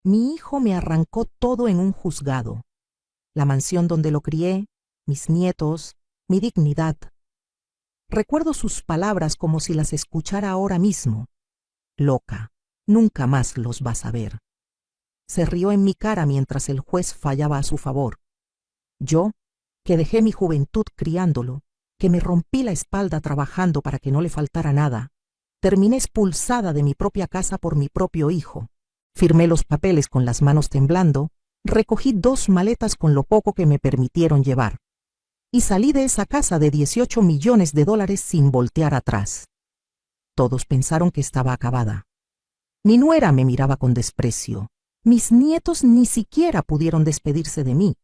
Mi hijo me arrancó todo en un juzgado. La mansión donde lo crié, mis nietos, mi dignidad. Recuerdo sus palabras como si las escuchara ahora mismo. Loca, nunca más los vas a ver. Se rió en mi cara mientras el juez fallaba a su favor. Yo, que dejé mi juventud criándolo, que me rompí la espalda trabajando para que no le faltara nada, terminé expulsada de mi propia casa por mi propio hijo. Firmé los papeles con las manos temblando, recogí 2 maletas con lo poco que me permitieron llevar, y salí de esa casa de $18 millones sin voltear atrás. Todos pensaron que estaba acabada. Mi nuera me miraba con desprecio. Mis nietos ni siquiera pudieron despedirse de mí.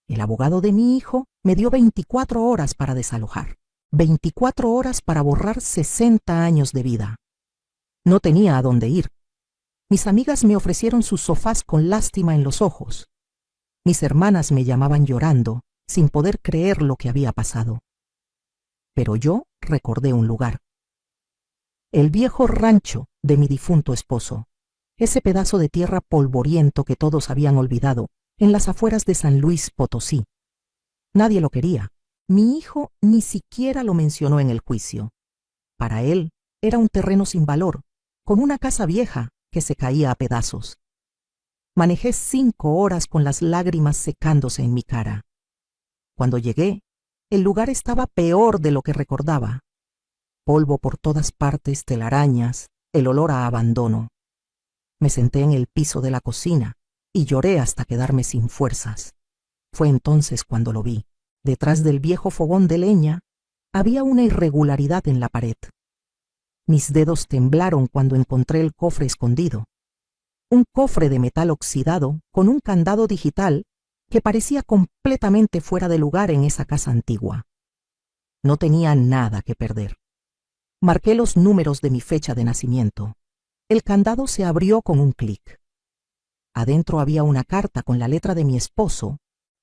El abogado de mi hijo me dio 24 horas para desalojar, 24 horas para borrar 60 años de vida. No tenía a dónde ir. Mis amigas me ofrecieron sus sofás con lástima en los ojos. Mis hermanas me llamaban llorando, sin poder creer lo que había pasado. Pero yo recordé un lugar. El viejo rancho de mi difunto esposo, ese pedazo de tierra polvoriento que todos habían olvidado, en las afueras de San Luis Potosí. Nadie lo quería. Mi hijo ni siquiera lo mencionó en el juicio. Para él era un terreno sin valor, con una casa vieja que se caía a pedazos. Manejé 5 horas con las lágrimas secándose en mi cara. Cuando llegué, el lugar estaba peor de lo que recordaba. Polvo por todas partes, telarañas, el olor a abandono. Me senté en el piso de la cocina y lloré hasta quedarme sin fuerzas. Fue entonces cuando lo vi. Detrás del viejo fogón de leña había una irregularidad en la pared. Mis dedos temblaron cuando encontré el cofre escondido. Un cofre de metal oxidado con un candado digital que parecía completamente fuera de lugar en esa casa antigua. No tenía nada que perder. Marqué los números de mi fecha de nacimiento. El candado se abrió con un clic. Adentro había una carta con la letra de mi esposo,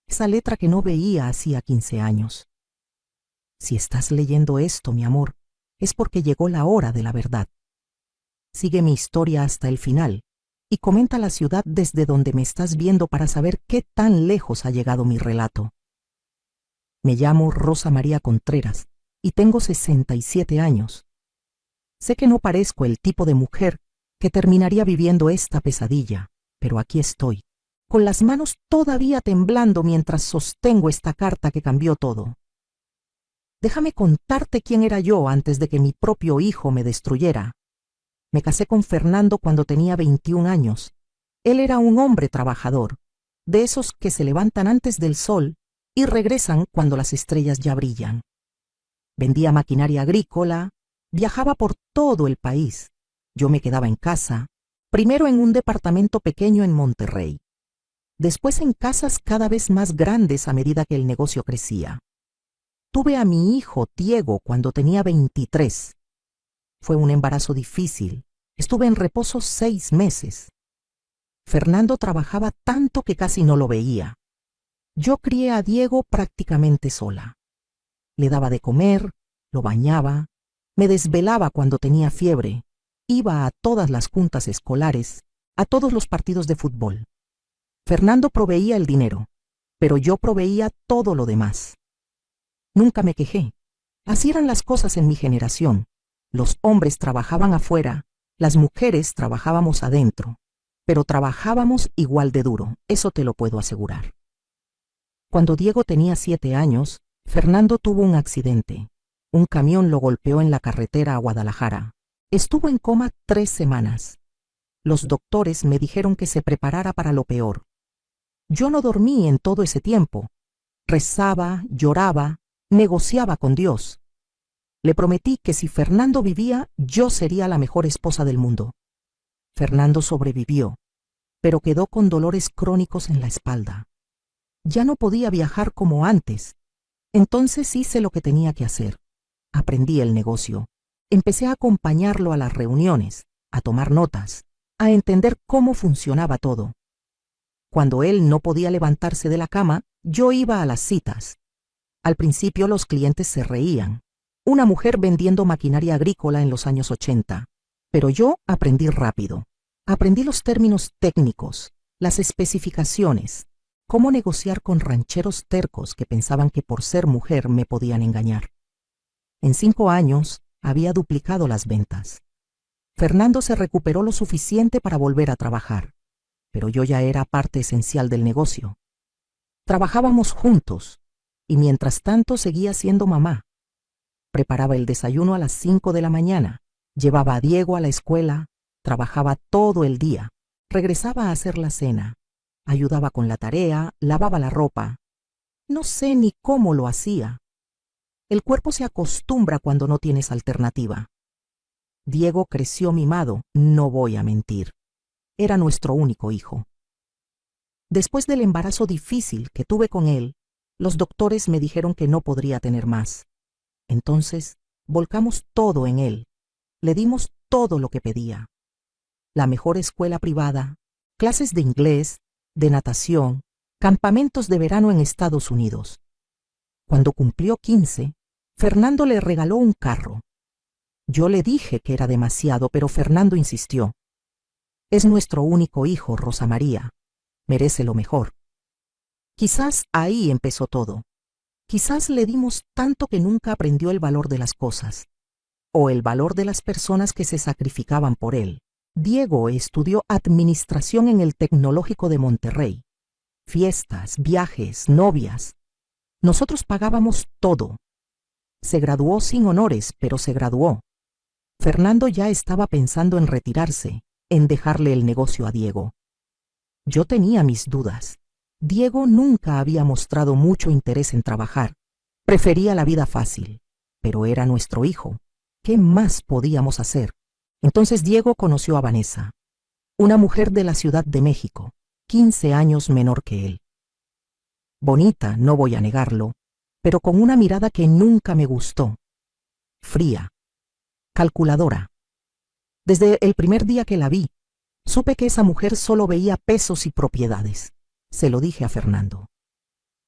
esa letra que no veía hacía 15 años. Si estás leyendo esto, mi amor, es porque llegó la hora de la verdad. Sigue mi historia hasta el final y comenta la ciudad desde donde me estás viendo para saber qué tan lejos ha llegado mi relato. Me llamo Rosa María Contreras y tengo 67 años. Sé que no parezco el tipo de mujer que terminaría viviendo esta pesadilla, pero aquí estoy, con las manos todavía temblando mientras sostengo esta carta que cambió todo. Déjame contarte quién era yo antes de que mi propio hijo me destruyera. Me casé con Fernando cuando tenía 21 años. Él era un hombre trabajador, de esos que se levantan antes del sol y regresan cuando las estrellas ya brillan. Vendía maquinaria agrícola, viajaba por todo el país. Yo me quedaba en casa, primero en un departamento pequeño en Monterrey, después en casas cada vez más grandes a medida que el negocio crecía. Tuve a mi hijo Diego cuando tenía 23. Fue un embarazo difícil. Estuve en reposo 6 meses. Fernando trabajaba tanto que casi no lo veía. Yo crié a Diego prácticamente sola. Le daba de comer, lo bañaba, me desvelaba cuando tenía fiebre, iba a todas las juntas escolares, a todos los partidos de fútbol. Fernando proveía el dinero, pero yo proveía todo lo demás. Nunca me quejé. Así eran las cosas en mi generación. Los hombres trabajaban afuera, las mujeres trabajábamos adentro, pero trabajábamos igual de duro, eso te lo puedo asegurar. Cuando Diego tenía 7 años, Fernando tuvo un accidente. Un camión lo golpeó en la carretera a Guadalajara. Estuvo en coma 3 semanas. Los doctores me dijeron que se preparara para lo peor. Yo no dormí en todo ese tiempo. Rezaba, lloraba, negociaba con Dios. Le prometí que si Fernando vivía, yo sería la mejor esposa del mundo. Fernando sobrevivió, pero quedó con dolores crónicos en la espalda. Ya no podía viajar como antes. Entonces hice lo que tenía que hacer. Aprendí el negocio. Empecé a acompañarlo a las reuniones, a tomar notas, a entender cómo funcionaba todo. Cuando él no podía levantarse de la cama, yo iba a las citas. Al principio los clientes se reían. Una mujer vendiendo maquinaria agrícola en los años 80. Pero yo aprendí rápido. Aprendí los términos técnicos, las especificaciones, cómo negociar con rancheros tercos que pensaban que por ser mujer me podían engañar. En 5 años había duplicado las ventas. Fernando se recuperó lo suficiente para volver a trabajar, pero yo ya era parte esencial del negocio. Trabajábamos juntos y mientras tanto seguía siendo mamá. Preparaba el desayuno a las 5 de la mañana, llevaba a Diego a la escuela, trabajaba todo el día, regresaba a hacer la cena, ayudaba con la tarea, lavaba la ropa. No sé ni cómo lo hacía. El cuerpo se acostumbra cuando no tienes alternativa. Diego creció mimado, no voy a mentir. Era nuestro único hijo. Después del embarazo difícil que tuve con él, los doctores me dijeron que no podría tener más. Entonces, volcamos todo en él. Le dimos todo lo que pedía. La mejor escuela privada, clases de inglés, de natación, campamentos de verano en Estados Unidos. Cuando cumplió 15, Fernando le regaló un carro. Yo le dije que era demasiado, pero Fernando insistió. Es nuestro único hijo, Rosa María. Merece lo mejor. Quizás ahí empezó todo. Quizás le dimos tanto que nunca aprendió el valor de las cosas, o el valor de las personas que se sacrificaban por él. Diego estudió administración en el Tecnológico de Monterrey. Fiestas, viajes, novias. Nosotros pagábamos todo. Se graduó sin honores, pero se graduó. Fernando ya estaba pensando en retirarse, en dejarle el negocio a Diego. Yo tenía mis dudas. Diego nunca había mostrado mucho interés en trabajar. Prefería la vida fácil, pero era nuestro hijo. ¿Qué más podíamos hacer? Entonces Diego conoció a Vanessa, una mujer de la Ciudad de México, 15 años menor que él. Bonita, no voy a negarlo, pero con una mirada que nunca me gustó. Fría, calculadora. Desde el primer día que la vi, supe que esa mujer solo veía pesos y propiedades. Se lo dije a Fernando.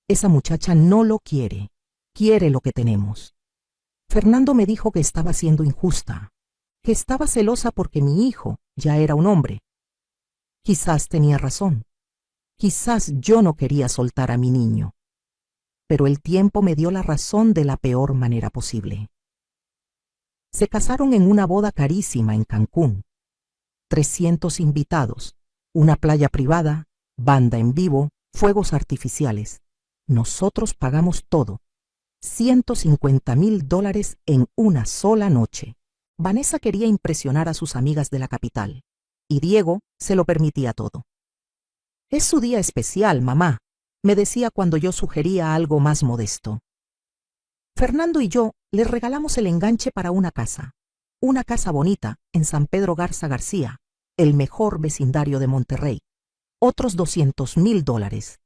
Esa muchacha no lo quiere, quiere lo que tenemos. Fernando me dijo que estaba siendo injusta, que estaba celosa porque mi hijo ya era un hombre. Quizás tenía razón. Quizás yo no quería soltar a mi niño. Pero el tiempo me dio la razón de la peor manera posible. Se casaron en una boda carísima en Cancún. 300 invitados, una playa privada, banda en vivo, fuegos artificiales. Nosotros pagamos todo. $150,000 en una sola noche. Vanessa quería impresionar a sus amigas de la capital, y Diego se lo permitía todo. Es su día especial, mamá, me decía cuando yo sugería algo más modesto. Fernando y yo les regalamos el enganche para una casa bonita en San Pedro Garza García, el mejor vecindario de Monterrey. Otros $200,000.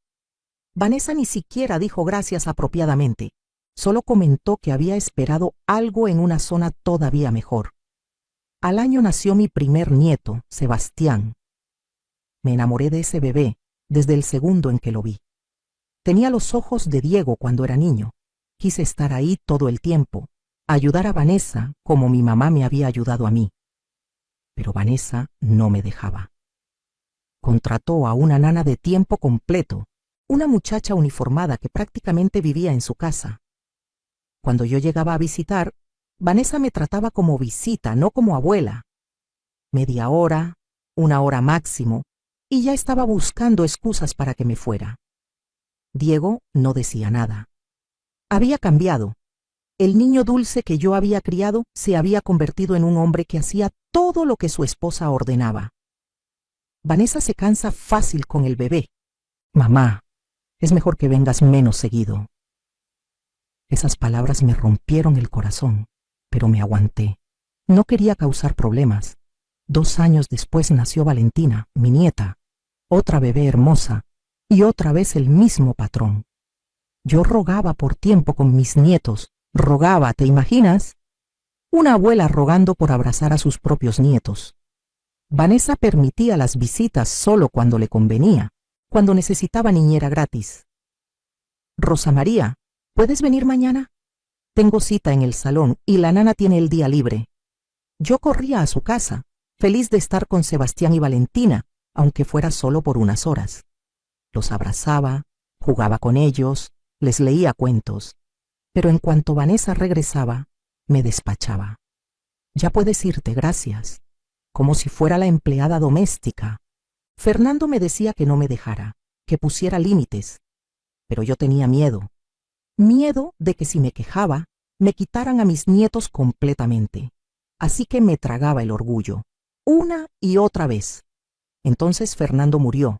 Vanessa ni siquiera dijo gracias apropiadamente, solo comentó que había esperado algo en una zona todavía mejor. Al año nació mi primer nieto, Sebastián. Me enamoré de ese bebé desde el segundo en que lo vi. Tenía los ojos de Diego cuando era niño. Quise estar ahí todo el tiempo, ayudar a Vanessa como mi mamá me había ayudado a mí. Pero Vanessa no me dejaba. Contrató a una nana de tiempo completo, una muchacha uniformada que prácticamente vivía en su casa. Cuando yo llegaba a visitar, Vanessa me trataba como visita, no como abuela. Media hora, 1 hora máximo, y ya estaba buscando excusas para que me fuera. Diego no decía nada. Había cambiado. El niño dulce que yo había criado se había convertido en un hombre que hacía todo lo que su esposa ordenaba. Vanessa se cansa fácil con el bebé. Mamá, es mejor que vengas menos seguido. Esas palabras me rompieron el corazón, pero me aguanté. No quería causar problemas. 2 años después nació Valentina, mi nieta, otra bebé hermosa, y otra vez el mismo patrón. Yo rogaba por tiempo con mis nietos, rogaba, ¿te imaginas? Una abuela rogando por abrazar a sus propios nietos. Vanessa permitía las visitas solo cuando le convenía, cuando necesitaba niñera gratis. Rosa María, ¿puedes venir mañana? Tengo cita en el salón y la nana tiene el día libre. Yo corría a su casa, feliz de estar con Sebastián y Valentina, aunque fuera solo por unas horas. Los abrazaba, jugaba con ellos, les leía cuentos, pero en cuanto Vanessa regresaba, me despachaba. Ya puedes irte, gracias, como si fuera la empleada doméstica. Fernando me decía que no me dejara, que pusiera límites, pero yo tenía miedo de que si me quejaba, me quitaran a mis nietos completamente. Así que me tragaba el orgullo, una y otra vez. Entonces Fernando murió.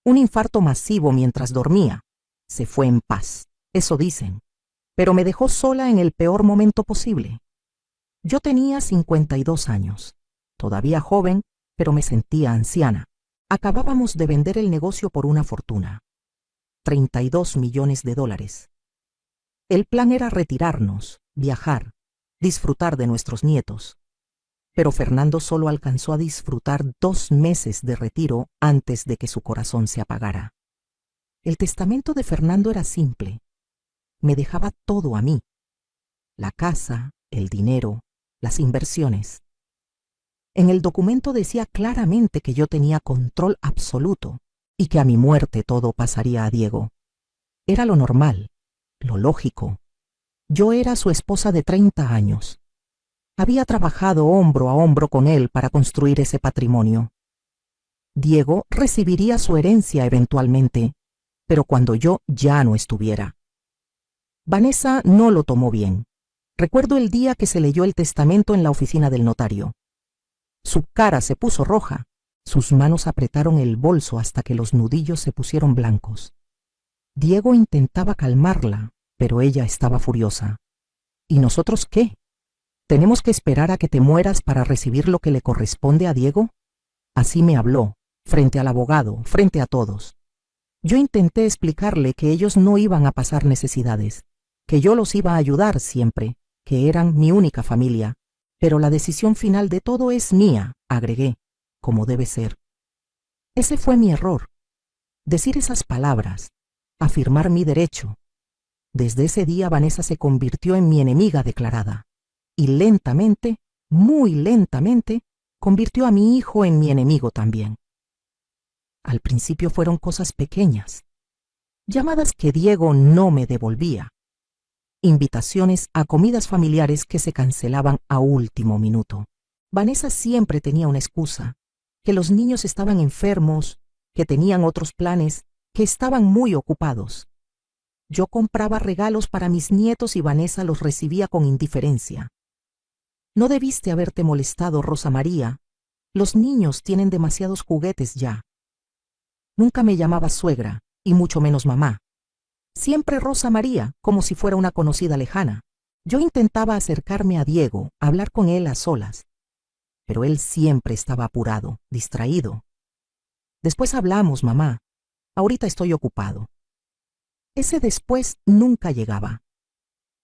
Un infarto masivo mientras dormía. Se fue en paz, eso dicen, pero me dejó sola en el peor momento posible. Yo tenía 52 años, todavía joven, pero me sentía anciana. Acabábamos de vender el negocio por una fortuna. 32 millones de dólares. El plan era retirarnos, viajar, disfrutar de nuestros nietos. Pero Fernando solo alcanzó a disfrutar 2 meses de retiro antes de que su corazón se apagara. El testamento de Fernando era simple. Me dejaba todo a mí. La casa, el dinero, las inversiones. En el documento decía claramente que yo tenía control absoluto y que a mi muerte todo pasaría a Diego. Era lo normal, lo lógico. Yo era su esposa de 30 años. Había trabajado hombro a hombro con él para construir ese patrimonio. Diego recibiría su herencia eventualmente, pero cuando yo ya no estuviera. Vanessa no lo tomó bien. Recuerdo el día que se leyó el testamento en la oficina del notario. Su cara se puso roja, sus manos apretaron el bolso hasta que los nudillos se pusieron blancos. Diego intentaba calmarla, pero ella estaba furiosa. ¿Y nosotros qué? ¿Tenemos que esperar a que te mueras para recibir lo que le corresponde a Diego? Así me habló, frente al abogado, frente a todos. Yo intenté explicarle que ellos no iban a pasar necesidades, que yo los iba a ayudar siempre, que eran mi única familia, pero la decisión final de todo es mía, agregué, como debe ser. Ese fue mi error. Decir esas palabras, afirmar mi derecho. Desde ese día Vanessa se convirtió en mi enemiga declarada, y lentamente, muy lentamente, convirtió a mi hijo en mi enemigo también. Al principio fueron cosas pequeñas, llamadas que Diego no me devolvía, invitaciones a comidas familiares que se cancelaban a último minuto. Vanessa siempre tenía una excusa, que los niños estaban enfermos, que tenían otros planes, que estaban muy ocupados. Yo compraba regalos para mis nietos y Vanessa los recibía con indiferencia. No debiste haberte molestado, Rosa María. Los niños tienen demasiados juguetes ya. Nunca me llamaba suegra, y mucho menos mamá. Siempre Rosa María, como si fuera una conocida lejana. Yo intentaba acercarme a Diego, hablar con él a solas. Pero él siempre estaba apurado, distraído. Después hablamos, mamá. Ahorita estoy ocupado. Ese después nunca llegaba.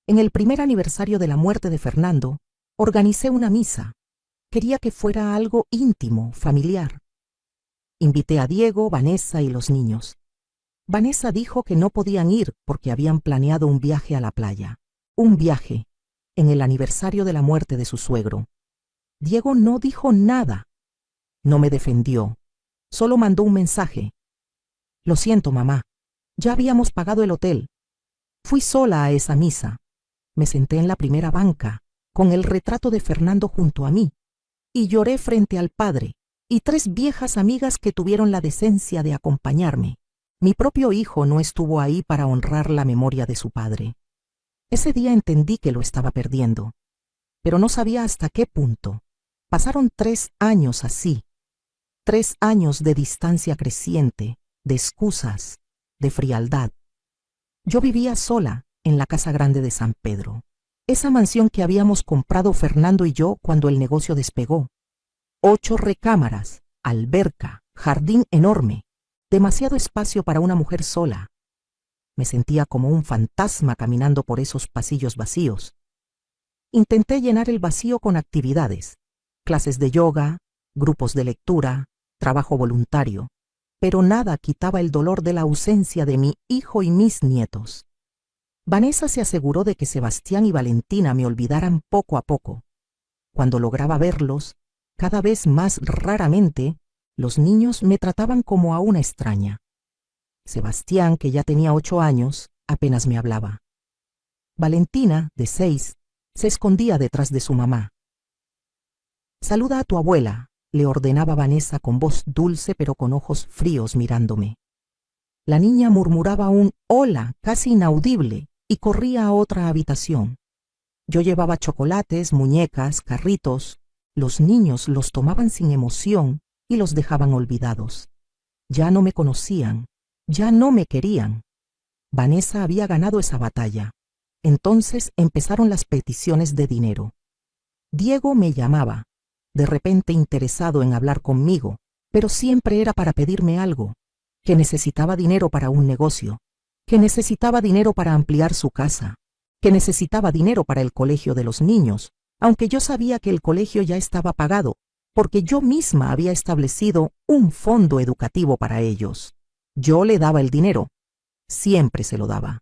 En el primer aniversario de la muerte de Fernando, organicé una misa. Quería que fuera algo íntimo, familiar. Invité a Diego, Vanessa y los niños. Vanessa dijo que no podían ir porque habían planeado un viaje a la playa. Un viaje, en el aniversario de la muerte de su suegro. Diego no dijo nada. No me defendió. Solo mandó un mensaje. Lo siento, mamá. Ya habíamos pagado el hotel. Fui sola a esa misa. Me senté en la primera banca, con el retrato de Fernando junto a mí, y lloré frente al padre y 3 viejas amigas que tuvieron la decencia de acompañarme. Mi propio hijo no estuvo ahí para honrar la memoria de su padre. Ese día entendí que lo estaba perdiendo, pero no sabía hasta qué punto. Pasaron 3 años así, 3 años de distancia creciente, de excusas, de frialdad. Yo vivía sola en la casa grande de San Pedro, esa mansión que habíamos comprado Fernando y yo cuando el negocio despegó. 8 recámaras, alberca, jardín enorme, demasiado espacio para una mujer sola. Me sentía como un fantasma caminando por esos pasillos vacíos. Intenté llenar el vacío con actividades, clases de yoga, grupos de lectura, trabajo voluntario, pero nada quitaba el dolor de la ausencia de mi hijo y mis nietos. Vanessa se aseguró de que Sebastián y Valentina me olvidaran poco a poco. Cuando lograba verlos, Cada vez más raramente, los niños me trataban como a una extraña. Sebastián, que ya tenía 8 años, apenas me hablaba. Valentina, de 6, se escondía detrás de su mamá. «Saluda a tu abuela», le ordenaba Vanessa con voz dulce pero con ojos fríos mirándome. La niña murmuraba un «hola» casi inaudible y corría a otra habitación. Yo llevaba chocolates, muñecas, carritos. Los niños los tomaban sin emoción y los dejaban olvidados. Ya no me conocían, ya no me querían. Vanessa había ganado esa batalla. Entonces empezaron las peticiones de dinero. Diego me llamaba, de repente interesado en hablar conmigo, pero siempre era para pedirme algo, que necesitaba dinero para un negocio, que necesitaba dinero para ampliar su casa, que necesitaba dinero para el colegio de los niños, aunque yo sabía que el colegio ya estaba pagado, porque yo misma había establecido un fondo educativo para ellos. Yo le daba el dinero, siempre se lo daba,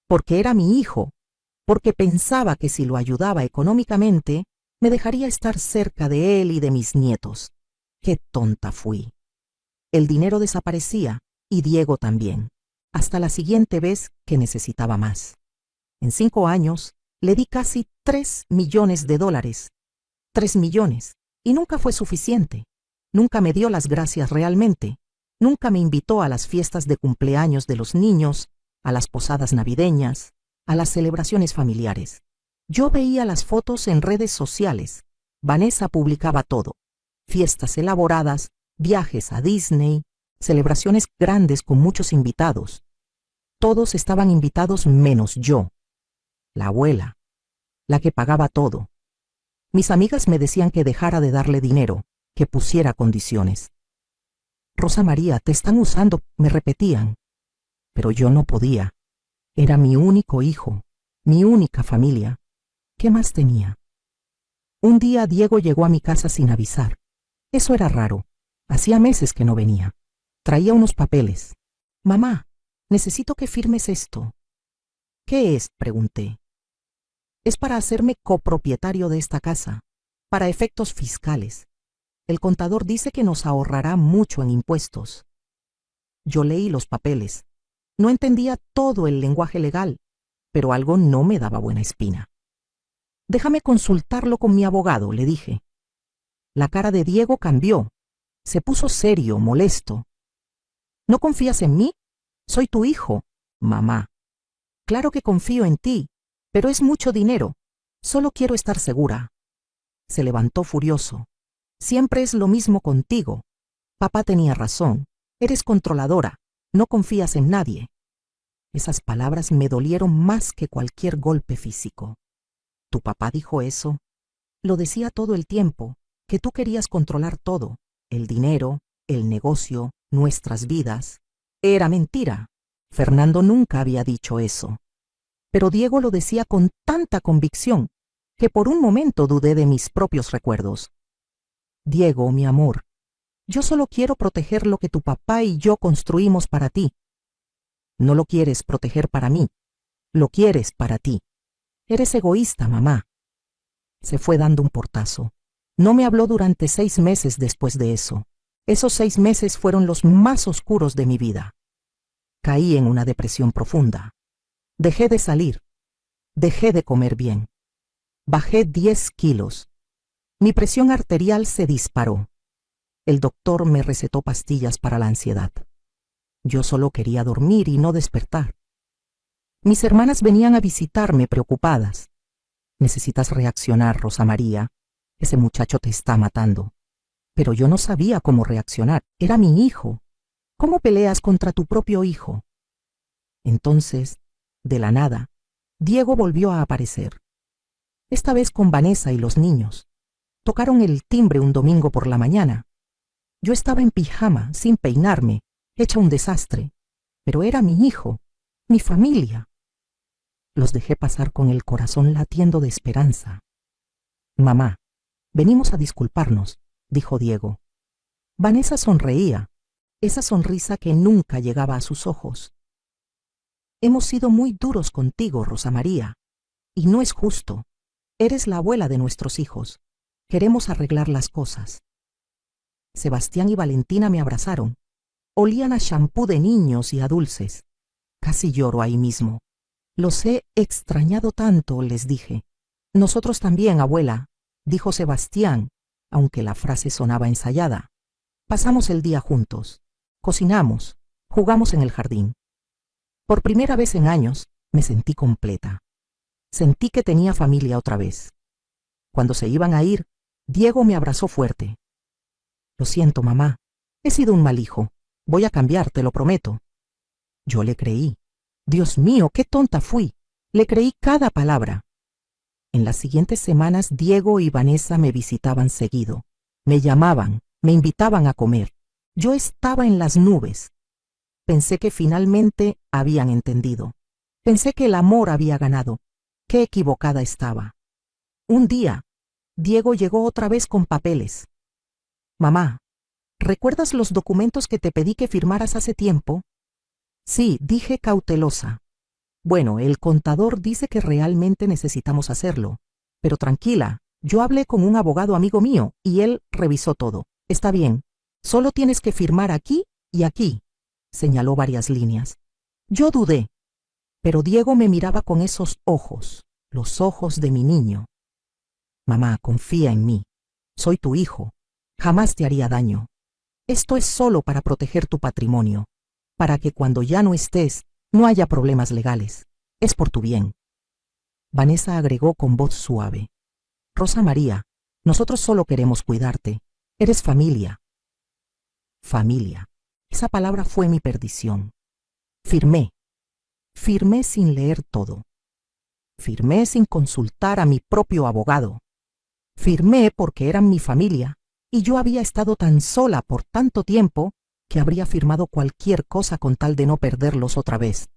porque era mi hijo, porque pensaba que si lo ayudaba económicamente, me dejaría estar cerca de él y de mis nietos. ¡Qué tonta fui! El dinero desaparecía, y Diego también, hasta la siguiente vez que necesitaba más. En 5 años, le di casi $3 millones. 3 millones. Y nunca fue suficiente. Nunca me dio las gracias realmente. Nunca me invitó a las fiestas de cumpleaños de los niños, a las posadas navideñas, a las celebraciones familiares. Yo veía las fotos en redes sociales. Vanessa publicaba todo. Fiestas elaboradas, viajes a Disney, celebraciones grandes con muchos invitados. Todos estaban invitados menos yo. La abuela, la que pagaba todo. Mis amigas me decían que dejara de darle dinero, que pusiera condiciones. «Rosa María, te están usando», me repetían. Pero yo no podía. Era mi único hijo, mi única familia. ¿Qué más tenía? Un día Diego llegó a mi casa sin avisar. Eso era raro. Hacía meses que no venía. Traía unos papeles. «Mamá, necesito que firmes esto». «¿Qué es?», pregunté. «Es para hacerme copropietario de esta casa, para efectos fiscales. El contador dice que nos ahorrará mucho en impuestos». Yo leí los papeles. No entendía todo el lenguaje legal, pero algo no me daba buena espina. «Déjame consultarlo con mi abogado», le dije. La cara de Diego cambió. Se puso serio, molesto. «¿No confías en mí? Soy tu hijo». «Mamá, claro que confío en ti, pero es mucho dinero. Solo quiero estar segura». Se levantó furioso. «Siempre es lo mismo contigo. Papá tenía razón. Eres controladora. No confías en nadie». Esas palabras me dolieron más que cualquier golpe físico. «¿Tu papá dijo eso?» «Lo decía todo el tiempo, que tú querías controlar todo, el dinero, el negocio, nuestras vidas». Era mentira. Fernando nunca había dicho eso. Pero Diego lo decía con tanta convicción que por un momento dudé de mis propios recuerdos. «Diego, mi amor, yo solo quiero proteger lo que tu papá y yo construimos para ti. No lo quieres proteger para mí, lo quieres para ti. Eres egoísta, mamá». Se fue dando un portazo. No me habló durante 6 meses después de eso. Esos 6 meses fueron los más oscuros de mi vida. Caí en una depresión profunda. Dejé de salir. Dejé de comer bien. Bajé 10 kilos. Mi presión arterial se disparó. El doctor me recetó pastillas para la ansiedad. Yo solo quería dormir y no despertar. Mis hermanas venían a visitarme preocupadas. «Necesitas reaccionar, Rosa María. Ese muchacho te está matando». Pero yo no sabía cómo reaccionar. Era mi hijo. ¿Cómo peleas contra tu propio hijo? Entonces, de la nada, Diego volvió a aparecer. Esta vez con Vanessa y los niños. Tocaron el timbre un domingo por la mañana. Yo estaba en pijama, sin peinarme, hecha un desastre. Pero era mi hijo, mi familia. Los dejé pasar con el corazón latiendo de esperanza. «Mamá, venimos a disculparnos», dijo Diego. Vanessa sonreía, esa sonrisa que nunca llegaba a sus ojos. «Hemos sido muy duros contigo, Rosa María, y no es justo. Eres la abuela de nuestros hijos. Queremos arreglar las cosas. Sebastián y Valentina me abrazaron. Olían a champú de niños y a dulces. Casi lloro ahí mismo. Los he extrañado tanto, les dije. Nosotros también, abuela, dijo Sebastián, aunque la frase sonaba ensayada. Pasamos el día juntos. Cocinamos. Jugamos en el jardín. Por primera vez en años, me sentí completa. Sentí que tenía familia otra vez. Cuando se iban a ir, Diego me abrazó fuerte. Lo siento, mamá. He sido un mal hijo. Voy a cambiar, te lo prometo. Yo le creí. Dios mío, qué tonta fui. Le creí cada palabra. En las siguientes semanas, Diego y Vanessa me visitaban seguido. Me llamaban, me invitaban a comer. Yo estaba en las nubes. Pensé que finalmente habían entendido. Pensé que el amor había ganado. Qué equivocada estaba. Un día, Diego llegó otra vez con papeles. Mamá, ¿recuerdas los documentos que te pedí que firmaras hace tiempo? Sí, dije cautelosa. Bueno, el contador dice que realmente necesitamos hacerlo. Pero tranquila, yo hablé con un abogado amigo mío y él revisó todo. Está bien, solo tienes que firmar aquí y aquí. Señaló varias líneas. Yo dudé, pero Diego me miraba con esos ojos, los ojos de mi niño. Mamá, confía en mí. Soy tu hijo. Jamás te haría daño. Esto es solo para proteger tu patrimonio, para que cuando ya no estés, no haya problemas legales. Es por tu bien. Vanessa agregó con voz suave. Rosa María, nosotros solo queremos cuidarte. Eres familia. Familia. Esa palabra fue mi perdición. Firmé. Firmé sin leer todo. Firmé sin consultar a mi propio abogado. Firmé porque eran mi familia y yo había estado tan sola por tanto tiempo que habría firmado cualquier cosa con tal de no perderlos otra vez.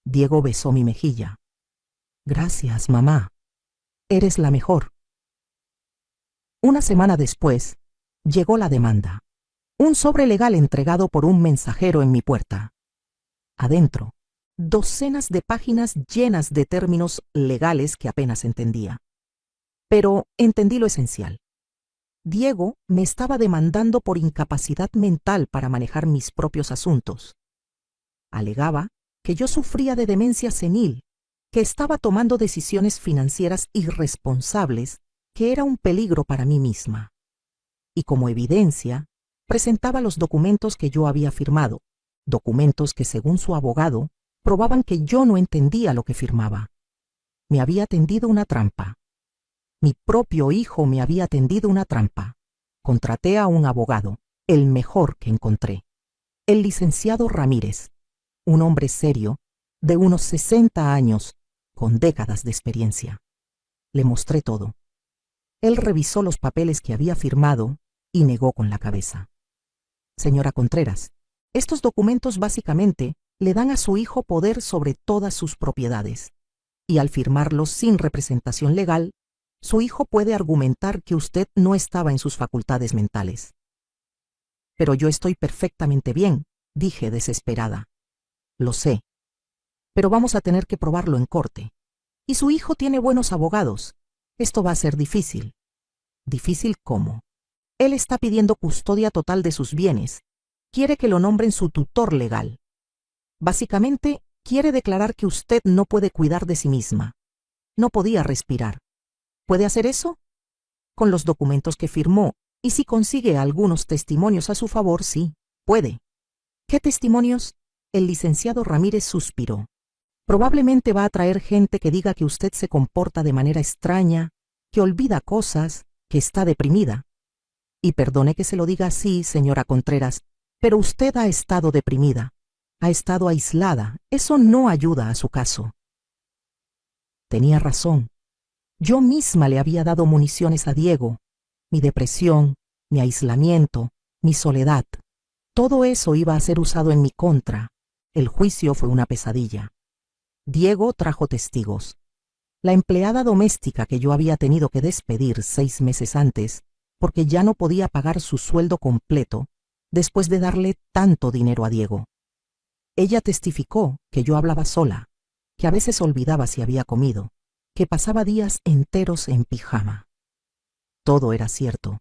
Diego besó mi mejilla. Gracias, mamá. Eres la mejor. Una semana después, llegó la demanda. Un sobre legal entregado por un mensajero en mi puerta. Adentro, docenas de páginas llenas de términos legales que apenas entendía. Pero entendí lo esencial. Diego me estaba demandando por incapacidad mental para manejar mis propios asuntos. Alegaba que yo sufría de demencia senil, que estaba tomando decisiones financieras irresponsables, que era un peligro para mí misma. Y como evidencia, presentaba los documentos que yo había firmado, documentos que, según su abogado, probaban que yo no entendía lo que firmaba. Me había tendido una trampa. Mi propio hijo me había tendido una trampa. Contraté a un abogado, el mejor que encontré, el licenciado Ramírez, un hombre serio, de unos 60 años, con décadas de experiencia. Le mostré todo. Él revisó los papeles que había firmado y negó con la cabeza. Señora Contreras, estos documentos básicamente le dan a su hijo poder sobre todas sus propiedades, y al firmarlos sin representación legal, su hijo puede argumentar que usted no estaba en sus facultades mentales. Pero yo estoy perfectamente bien, dije desesperada. Lo sé, pero vamos a tener que probarlo en corte. Y su hijo tiene buenos abogados. Esto va a ser difícil. ¿Difícil cómo? Él está pidiendo custodia total de sus bienes. Quiere que lo nombren su tutor legal. Básicamente, quiere declarar que usted no puede cuidar de sí misma. No podía respirar. ¿Puede hacer eso? Con los documentos que firmó, y si consigue algunos testimonios a su favor, sí, puede. ¿Qué testimonios? El licenciado Ramírez suspiró. Probablemente va a traer gente que diga que usted se comporta de manera extraña, que olvida cosas, que está deprimida. Y perdone que se lo diga así, señora Contreras, pero usted ha estado deprimida, ha estado aislada. Eso no ayuda a su caso. Tenía razón. Yo misma le había dado municiones a Diego. Mi depresión, mi aislamiento, mi soledad. Todo eso iba a ser usado en mi contra. El juicio fue una pesadilla. Diego trajo testigos. La empleada doméstica que yo había tenido que despedir 6 meses antes, porque ya no podía pagar su sueldo completo, después de darle tanto dinero a Diego. Ella testificó que yo hablaba sola, que a veces olvidaba si había comido, que pasaba días enteros en pijama. todo era cierto.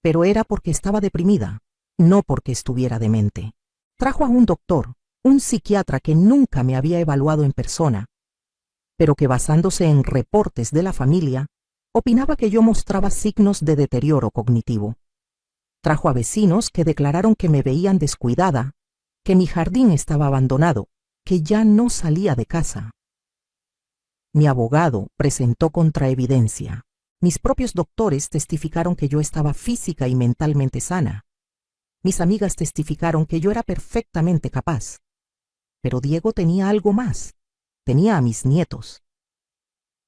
Pero era porque estaba deprimida, no porque estuviera demente. Trajo a un doctor, un psiquiatra que nunca me había evaluado en persona, pero que basándose en reportes de la familia, opinaba que yo mostraba signos de deterioro cognitivo. Trajo a vecinos que declararon que me veían descuidada, que mi jardín estaba abandonado, que ya no salía de casa. Mi abogado presentó contraevidencia. Mis propios doctores testificaron que yo estaba física y mentalmente sana. Mis amigas testificaron que yo era perfectamente capaz. Pero Diego tenía algo más. Tenía a mis nietos.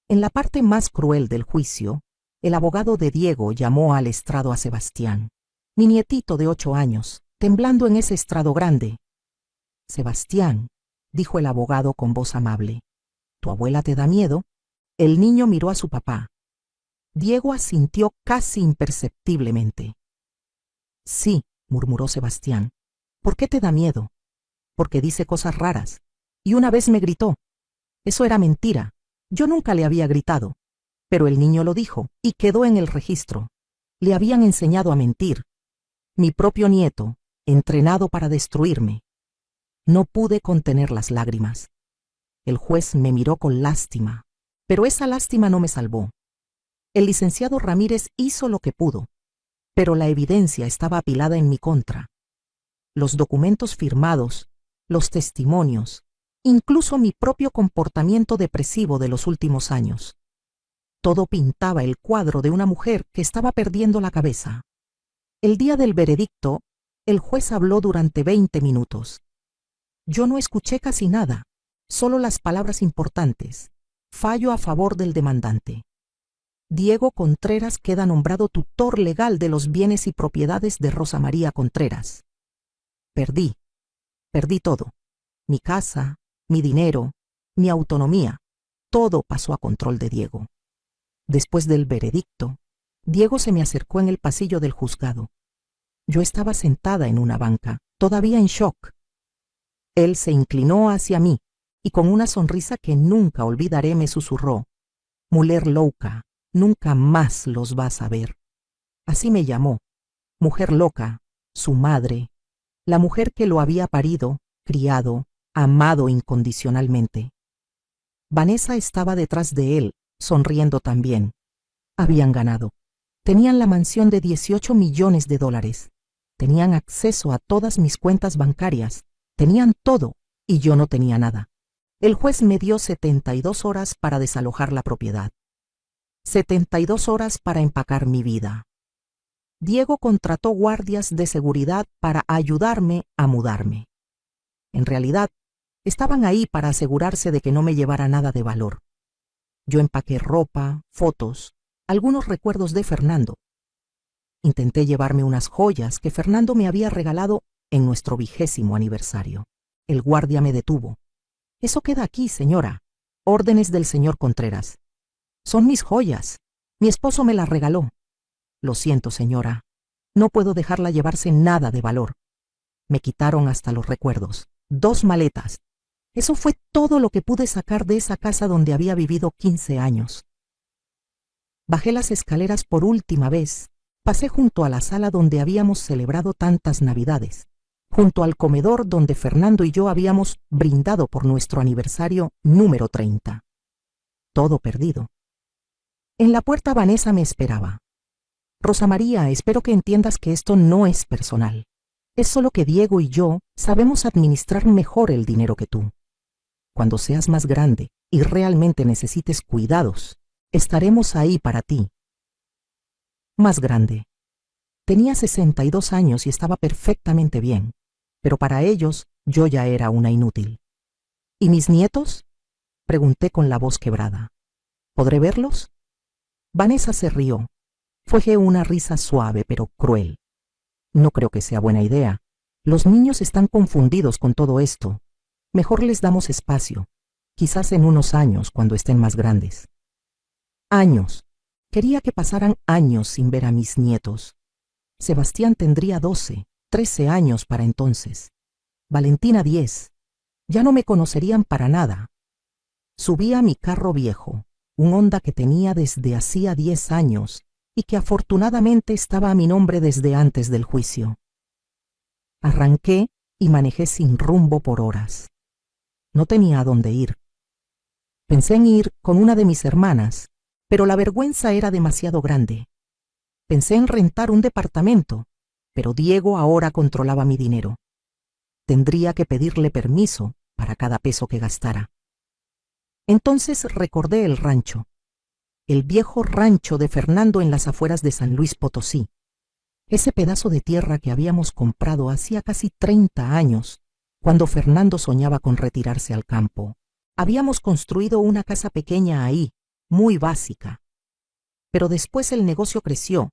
En la parte más cruel del juicio, el abogado de Diego llamó al estrado a Sebastián, mi nietito de 8 años, temblando en ese estrado grande. «Sebastián», dijo el abogado con voz amable, «¿tu abuela te da miedo?» El niño miró a su papá. Diego asintió casi imperceptiblemente. «Sí», murmuró Sebastián. «¿Por qué te da miedo?» «Porque dice cosas raras. Y una vez me gritó. Eso era mentira. Yo nunca le había gritado. Pero el niño lo dijo y quedó en el registro. Le habían enseñado a mentir. Mi propio nieto, entrenado para destruirme». No pude contener las lágrimas. El juez me miró con lástima, pero esa lástima no me salvó. El licenciado Ramírez hizo lo que pudo, pero la evidencia estaba apilada en mi contra. Los documentos firmados, los testimonios, incluso mi propio comportamiento depresivo de los últimos años. Todo pintaba el cuadro de una mujer que estaba perdiendo la cabeza. El día del veredicto, el juez habló durante 20 minutos. Yo no escuché casi nada, solo las palabras importantes. Fallo a favor del demandante. Diego Contreras queda nombrado tutor legal de los bienes y propiedades de Rosa María Contreras. Perdí todo. Mi casa, mi dinero, mi autonomía, todo pasó a control de Diego. Después del veredicto, Diego se me acercó en el pasillo del juzgado. Yo estaba sentada en una banca, todavía en shock. Él se inclinó hacia mí y con una sonrisa que nunca olvidaré me susurró: «Mujer loca, nunca más los vas a ver». Así me llamó, mujer loca, su madre, la mujer que lo había parido, criado, amado incondicionalmente. Vanessa estaba detrás de él, sonriendo también. Habían ganado. Tenían la mansión de $18 millones. Tenían acceso a todas mis cuentas bancarias. Tenían todo y yo no tenía nada. El juez me dio 72 horas para desalojar la propiedad. 72 horas para empacar mi vida. Diego contrató guardias de seguridad para ayudarme a mudarme. En realidad, estaban ahí para asegurarse de que no me llevara nada de valor. Yo empaqué ropa, fotos, algunos recuerdos de Fernando. Intenté llevarme unas joyas que Fernando me había regalado en nuestro 20º aniversario. El guardia me detuvo. «Eso queda aquí, señora. Órdenes del señor Contreras. Son mis joyas. Mi esposo me las regaló». «Lo siento, señora. No puedo dejarla llevarse nada de valor». Me quitaron hasta los recuerdos. 2 maletas. Eso fue todo lo que pude sacar de esa casa donde había vivido 15 años. Bajé las escaleras por última vez. Pasé junto a la sala donde habíamos celebrado tantas Navidades, junto al comedor donde Fernando y yo habíamos brindado por nuestro aniversario número 30. Todo perdido. En la puerta Vanessa me esperaba. «Rosa María, espero que entiendas que esto no es personal. Es solo que Diego y yo sabemos administrar mejor el dinero que tú. Cuando seas más grande y realmente necesites cuidados, estaremos ahí para ti». Más grande. Tenía 62 años y estaba perfectamente bien, pero para ellos yo ya era una inútil. «¿Y mis nietos?», pregunté con la voz quebrada. «¿Podré verlos?». Vanessa se rió. Fue una risa suave pero cruel. «No creo que sea buena idea. Los niños están confundidos con todo esto. Mejor les damos espacio. Quizás en unos años, cuando estén más grandes». Años. Quería que pasaran años sin ver a mis nietos. Sebastián tendría 12, 13 años para entonces. Valentina 10. Ya no me conocerían para nada. Subí a mi carro viejo, un Honda que tenía desde hacía 10 años, y que afortunadamente estaba a mi nombre desde antes del juicio. Arranqué y manejé sin rumbo por horas. No tenía a dónde ir. Pensé en ir con una de mis hermanas, pero la vergüenza era demasiado grande. Pensé en rentar un departamento, pero Diego ahora controlaba mi dinero. Tendría que pedirle permiso para cada peso que gastara. Entonces recordé el rancho, el viejo rancho de Fernando en las afueras de San Luis Potosí, ese pedazo de tierra que habíamos comprado hacía casi 30 años, cuando Fernando soñaba con retirarse al campo. Habíamos construido una casa pequeña ahí, muy básica. Pero después el negocio creció,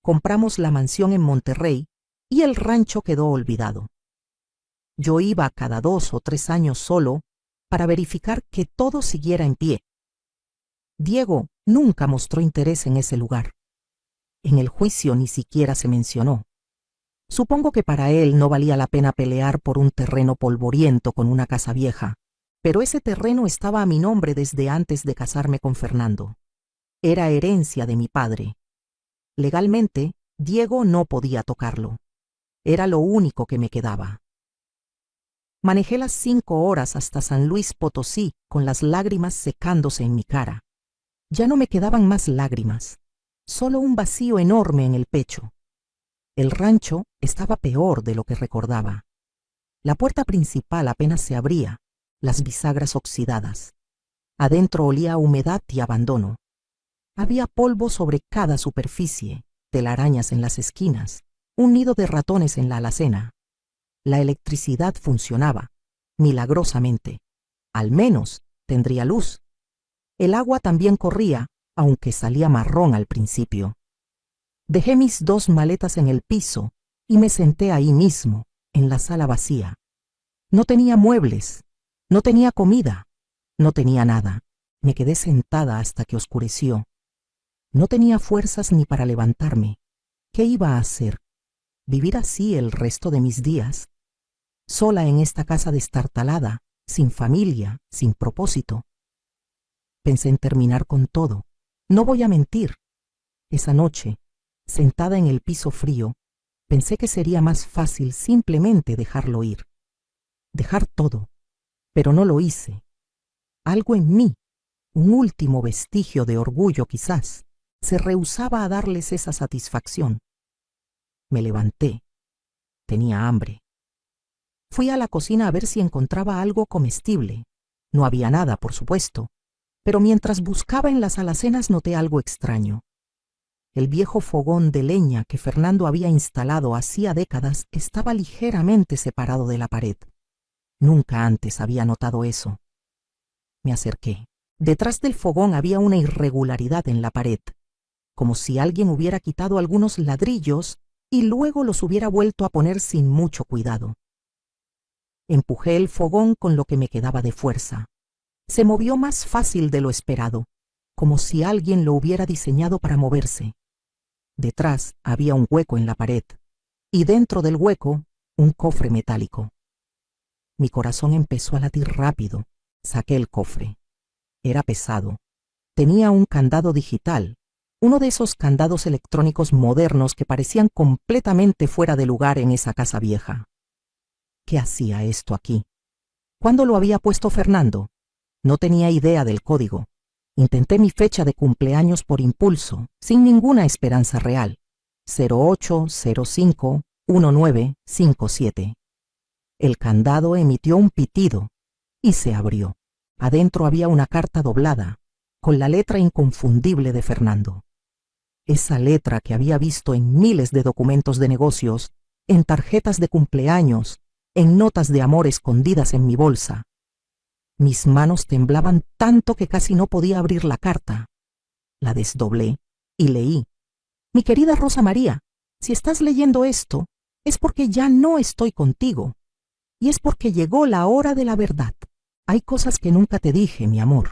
compramos la mansión en Monterrey y el rancho quedó olvidado. Yo iba cada 2 o 3 años solo para verificar que todo siguiera en pie. Diego nunca mostró interés en ese lugar. En el juicio ni siquiera se mencionó. Supongo que para él no valía la pena pelear por un terreno polvoriento con una casa vieja, pero ese terreno estaba a mi nombre desde antes de casarme con Fernando. Era herencia de mi padre. Legalmente, Diego no podía tocarlo. Era lo único que me quedaba. Manejé las 5 horas hasta San Luis Potosí con las lágrimas secándose en mi cara. Ya no me quedaban más lágrimas, solo un vacío enorme en el pecho. El rancho estaba peor de lo que recordaba. La puerta principal apenas se abría, las bisagras oxidadas. Adentro olía a humedad y abandono. Había polvo sobre cada superficie, telarañas en las esquinas, un nido de ratones en la alacena. La electricidad funcionaba, milagrosamente. Al menos tendría luz. El agua también corría, aunque salía marrón al principio. Dejé mis 2 maletas en el piso y me senté ahí mismo, en la sala vacía. No tenía muebles, no tenía comida, no tenía nada. Me quedé sentada hasta que oscureció. No tenía fuerzas ni para levantarme. ¿Qué iba a hacer? ¿Vivir así el resto de mis días? Sola en esta casa destartalada, sin familia, sin propósito. Pensé en terminar con todo. No voy a mentir. Esa noche, sentada en el piso frío, pensé que sería más fácil simplemente dejarlo ir. Dejar todo. Pero no lo hice. Algo en mí, un último vestigio de orgullo quizás, se rehusaba a darles esa satisfacción. Me levanté. Tenía hambre. Fui a la cocina a ver si encontraba algo comestible. No había nada, por supuesto, pero mientras buscaba en las alacenas noté algo extraño. El viejo fogón de leña que Fernando había instalado hacía décadas estaba ligeramente separado de la pared. Nunca antes había notado eso. Me acerqué. Detrás del fogón había una irregularidad en la pared, como si alguien hubiera quitado algunos ladrillos y luego los hubiera vuelto a poner sin mucho cuidado. Empujé el fogón con lo que me quedaba de fuerza. Se movió más fácil de lo esperado, como si alguien lo hubiera diseñado para moverse. Detrás había un hueco en la pared, y dentro del hueco, un cofre metálico. Mi corazón empezó a latir rápido. Saqué el cofre. Era pesado. Tenía un candado digital, uno de esos candados electrónicos modernos que parecían completamente fuera de lugar en esa casa vieja. ¿Qué hacía esto aquí? ¿Cuándo lo había puesto Fernando? No tenía idea del código. Intenté mi fecha de cumpleaños por impulso, sin ninguna esperanza real. 08051957. El candado emitió un pitido y se abrió. Adentro había una carta doblada, con la letra inconfundible de Fernando. Esa letra que había visto en miles de documentos de negocios, en tarjetas de cumpleaños, en notas de amor escondidas en mi bolsa. Mis manos temblaban tanto que casi no podía abrir la carta. La desdoblé y leí. Mi querida Rosa María, si estás leyendo esto, es porque ya no estoy contigo. Y es porque llegó la hora de la verdad. Hay cosas que nunca te dije, mi amor.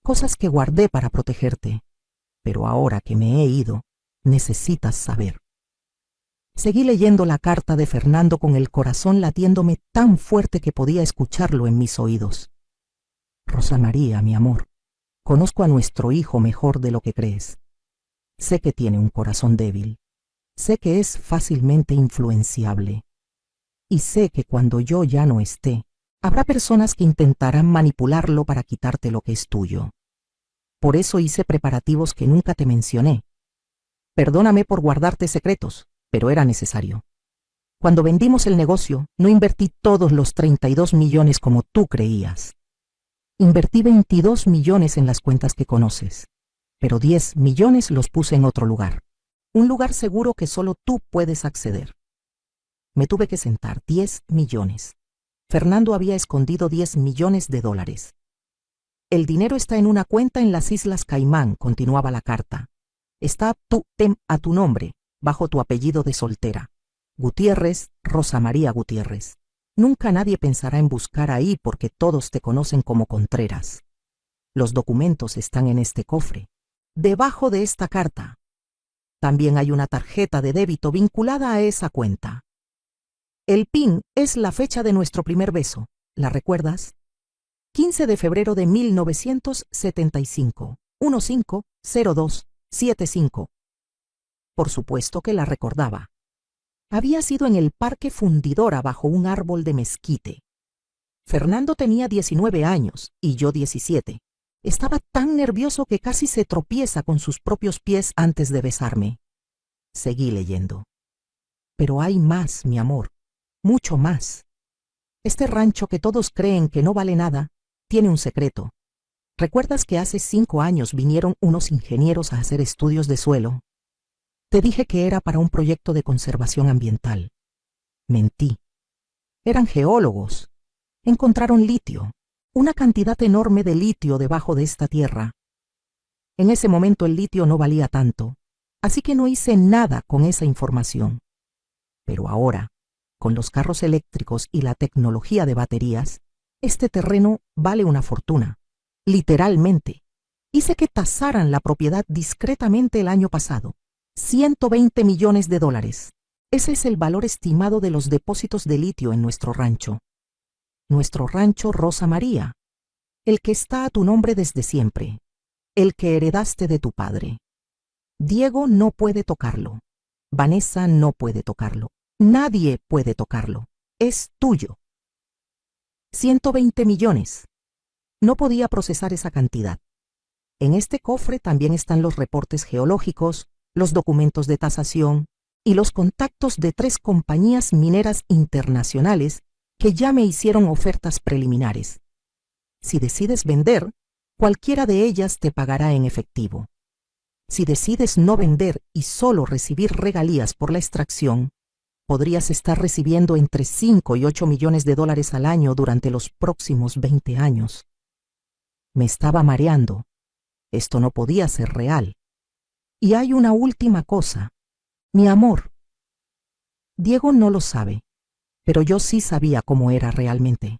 Cosas que guardé para protegerte. Pero ahora que me he ido, necesitas saber. Seguí leyendo la carta de Fernando con el corazón latiéndome tan fuerte que podía escucharlo en mis oídos. Rosa María, mi amor, conozco a nuestro hijo mejor de lo que crees. Sé que tiene un corazón débil. Sé que es fácilmente influenciable. Y sé que cuando yo ya no esté, habrá personas que intentarán manipularlo para quitarte lo que es tuyo. Por eso hice preparativos que nunca te mencioné. Perdóname por guardarte secretos, pero era necesario. Cuando vendimos el negocio, no invertí todos los 32 millones como tú creías. Invertí 22 millones en las cuentas que conoces, pero 10 millones los puse en otro lugar. Un lugar seguro que solo tú puedes acceder. Me tuve que sentar 10 millones. Fernando había escondido 10 millones de dólares. El dinero está en una cuenta en las Islas Caimán, continuaba la carta. Está a tu nombre, bajo tu apellido de soltera. Gutiérrez, Rosa María Gutiérrez. Nunca nadie pensará en buscar ahí porque todos te conocen como Contreras. Los documentos están en este cofre. Debajo de esta carta. También hay una tarjeta de débito vinculada a esa cuenta. El PIN es la fecha de nuestro primer beso. ¿La recuerdas? 15 de febrero de 1975, 150275. Por supuesto que la recordaba. Había sido en el Parque Fundidora bajo un árbol de mezquite. Fernando tenía 19 años y yo 17. Estaba tan nervioso que casi se tropieza con sus propios pies antes de besarme. Seguí leyendo. Pero hay más, mi amor, mucho más. Este rancho que todos creen que no vale nada, tiene un secreto. ¿Recuerdas que hace 5 años vinieron unos ingenieros a hacer estudios de suelo? Te dije que era para un proyecto de conservación ambiental. Mentí. Eran geólogos. Encontraron litio, una cantidad enorme de litio debajo de esta tierra. En ese momento el litio no valía tanto, así que no hice nada con esa información. Pero ahora, con los carros eléctricos y la tecnología de baterías, este terreno vale una fortuna, literalmente. Hice que tasaran la propiedad discretamente el año pasado. 120 millones de dólares. Ese es el valor estimado de los depósitos de litio en nuestro rancho. Nuestro rancho Rosa María, el que está a tu nombre desde siempre, el que heredaste de tu padre. Diego no puede tocarlo. Vanessa no puede tocarlo. Nadie puede tocarlo. Es tuyo. 120 millones. No podía procesar esa cantidad. En este cofre también están los reportes geológicos, los documentos de tasación y los contactos de 3 compañías mineras internacionales que ya me hicieron ofertas preliminares. Si decides vender, cualquiera de ellas te pagará en efectivo. Si decides no vender y solo recibir regalías por la extracción, podrías estar recibiendo entre 5 y 8 millones de dólares al año durante los próximos 20 años. Me estaba mareando. Esto no podía ser real. Y hay una última cosa. Mi amor. Diego no lo sabe, pero yo sí sabía cómo era realmente.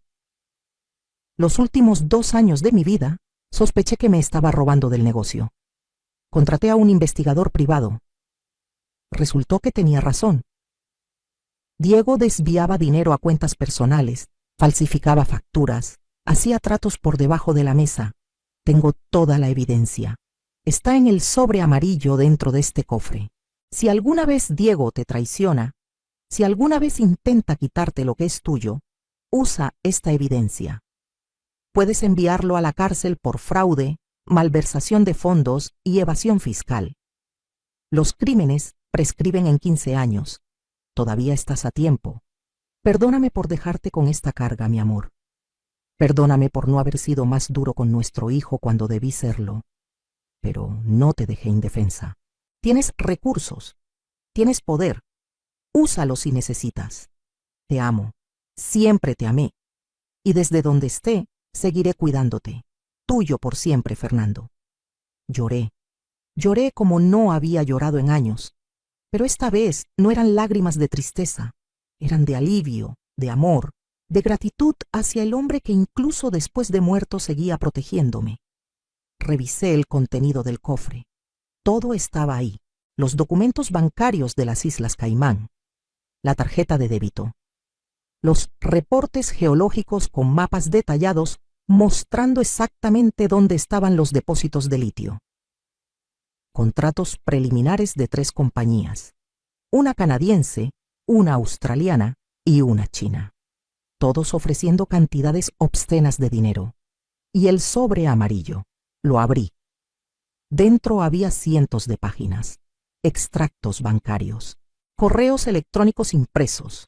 Los últimos 2 años de mi vida, sospeché que me estaba robando del negocio. Contraté a un investigador privado. Resultó que tenía razón. Diego desviaba dinero a cuentas personales, falsificaba facturas, hacía tratos por debajo de la mesa. Tengo toda la evidencia. Está en el sobre amarillo dentro de este cofre. Si alguna vez Diego te traiciona, si alguna vez intenta quitarte lo que es tuyo, usa esta evidencia. Puedes enviarlo a la cárcel por fraude, malversación de fondos y evasión fiscal. Los crímenes prescriben en 15 años. Todavía estás a tiempo. Perdóname por dejarte con esta carga, mi amor. Perdóname por no haber sido más duro con nuestro hijo cuando debí serlo. Pero no te dejé indefensa. Tienes recursos. Tienes poder. Úsalos si necesitas. Te amo. Siempre te amé. Y desde donde esté, seguiré cuidándote. Tuyo por siempre, Fernando. Lloré. Lloré como no había llorado en años. Pero esta vez no eran lágrimas de tristeza. Eran de alivio, de amor, de gratitud hacia el hombre que incluso después de muerto seguía protegiéndome. Revisé el contenido del cofre. Todo estaba ahí. Los documentos bancarios de las Islas Caimán. La tarjeta de débito. Los reportes geológicos con mapas detallados mostrando exactamente dónde estaban los depósitos de litio. contratos preliminares de 3 compañías, una canadiense, una australiana y una china, todos ofreciendo cantidades obscenas de dinero. Y el sobre amarillo. Lo abrí. Dentro había cientos de páginas, extractos bancarios, correos electrónicos impresos,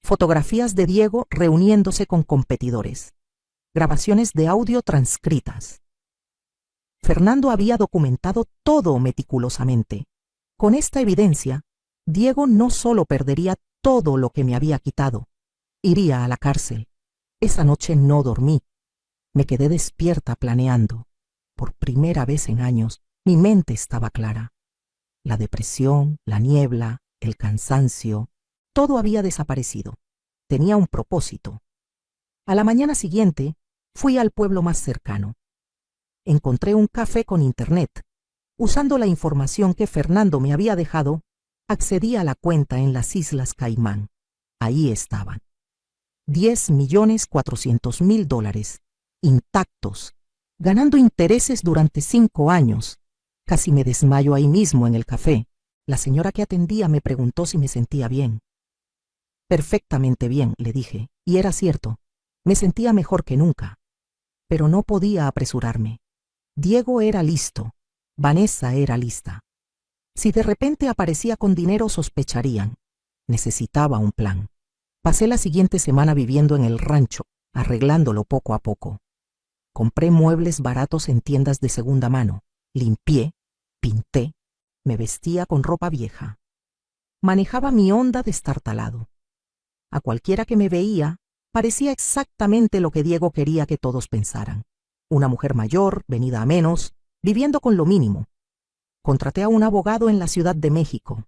fotografías de Diego reuniéndose con competidores, grabaciones de audio transcritas. Fernando había documentado todo meticulosamente. Con esta evidencia, Diego no solo perdería todo lo que me había quitado, iría a la cárcel. Esa noche no dormí. Me quedé despierta planeando. Por primera vez en años, mi mente estaba clara. La depresión, la niebla, el cansancio, todo había desaparecido. Tenía un propósito. A la mañana siguiente, fui al pueblo más cercano. Encontré un café con internet. Usando la información que Fernando me había dejado, accedí a la cuenta en las Islas Caimán. Ahí estaban. $10.400.000, intactos, ganando intereses durante 5 años. Casi me desmayo ahí mismo en el café. La señora que atendía me preguntó si me sentía bien. Perfectamente bien, le dije, y era cierto. Me sentía mejor que nunca. Pero no podía apresurarme. Diego era listo. Vanessa era lista. Si de repente aparecía con dinero, sospecharían. Necesitaba un plan. Pasé la siguiente semana viviendo en el rancho, arreglándolo poco a poco. Compré muebles baratos en tiendas de segunda mano. Limpié, pinté, me vestía con ropa vieja. Manejaba mi onda destartalado. A cualquiera que me veía, parecía exactamente lo que Diego quería que todos pensaran. Una mujer mayor, venida a menos, viviendo con lo mínimo. Contraté a un abogado en la Ciudad de México,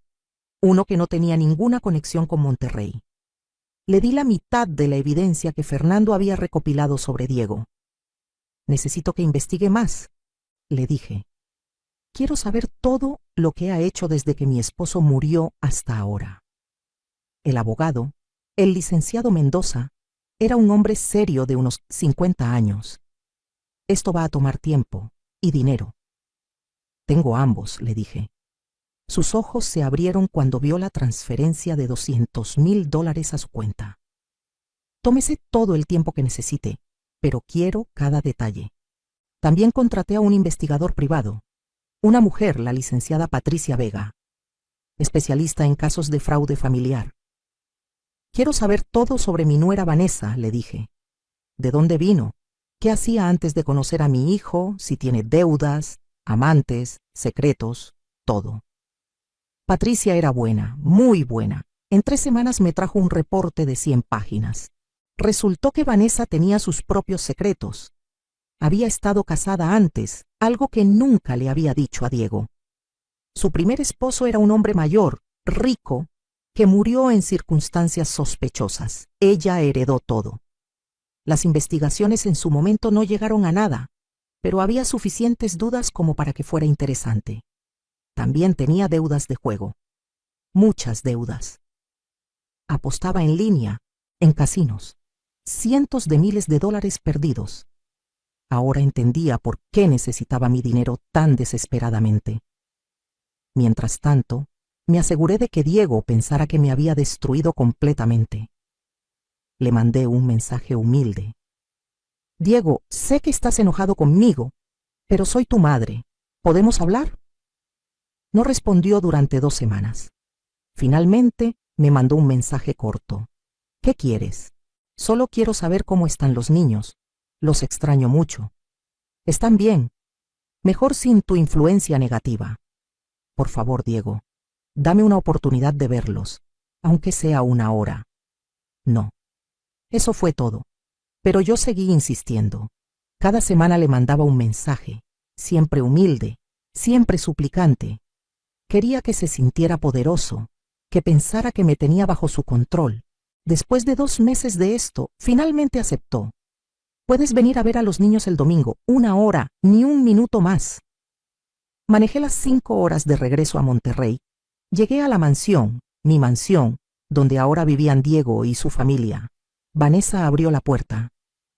uno que no tenía ninguna conexión con Monterrey. Le di la mitad de la evidencia que Fernando había recopilado sobre Diego. Necesito que investigue más, le dije. Quiero saber todo lo que ha hecho desde que mi esposo murió hasta ahora. El abogado, el licenciado Mendoza, era un hombre serio de unos 50 años. Esto va a tomar tiempo y dinero. Tengo ambos, le dije. Sus ojos se abrieron cuando vio la transferencia de $200.000 a su cuenta. Tómese todo el tiempo que necesite, pero quiero cada detalle. También contraté a un investigador privado, una mujer, la licenciada Patricia Vega, especialista en casos de fraude familiar. Quiero saber todo sobre mi nuera Vanessa, le dije. ¿De dónde vino? ¿Qué hacía antes de conocer a mi hijo? Si tiene deudas, amantes, secretos, todo. Patricia era buena, muy buena. En 3 semanas me trajo un reporte de 100 páginas. Resultó que Vanessa tenía sus propios secretos. Había estado casada antes, algo que nunca le había dicho a Diego. Su primer esposo era un hombre mayor, rico, que murió en circunstancias sospechosas. Ella heredó todo. Las investigaciones en su momento no llegaron a nada, pero había suficientes dudas como para que fuera interesante. También tenía deudas de juego. Muchas deudas. Apostaba en línea, en casinos. Cientos de miles de dólares perdidos. Ahora entendía por qué necesitaba mi dinero tan desesperadamente. Mientras tanto, me aseguré de que Diego pensara que me había destruido completamente. Le mandé un mensaje humilde. Diego, sé que estás enojado conmigo, pero soy tu madre. ¿Podemos hablar? No respondió durante 2 semanas. Finalmente, me mandó un mensaje corto. ¿Qué quieres? Solo quiero saber cómo están los niños. Los extraño mucho. Están bien. Mejor sin tu influencia negativa. Por favor, Diego, dame una oportunidad de verlos, aunque sea 1 hora. No. Eso fue todo. Pero yo seguí insistiendo. Cada semana le mandaba un mensaje, siempre humilde, siempre suplicante. Quería que se sintiera poderoso, que pensara que me tenía bajo su control. Después de 2 meses de esto, finalmente aceptó. Puedes venir a ver a los niños el domingo, 1 hora, ni 1 minuto más. Manejé las 5 horas de regreso a Monterrey. Llegué a la mansión, mi mansión, donde ahora vivían Diego y su familia. Vanessa abrió la puerta.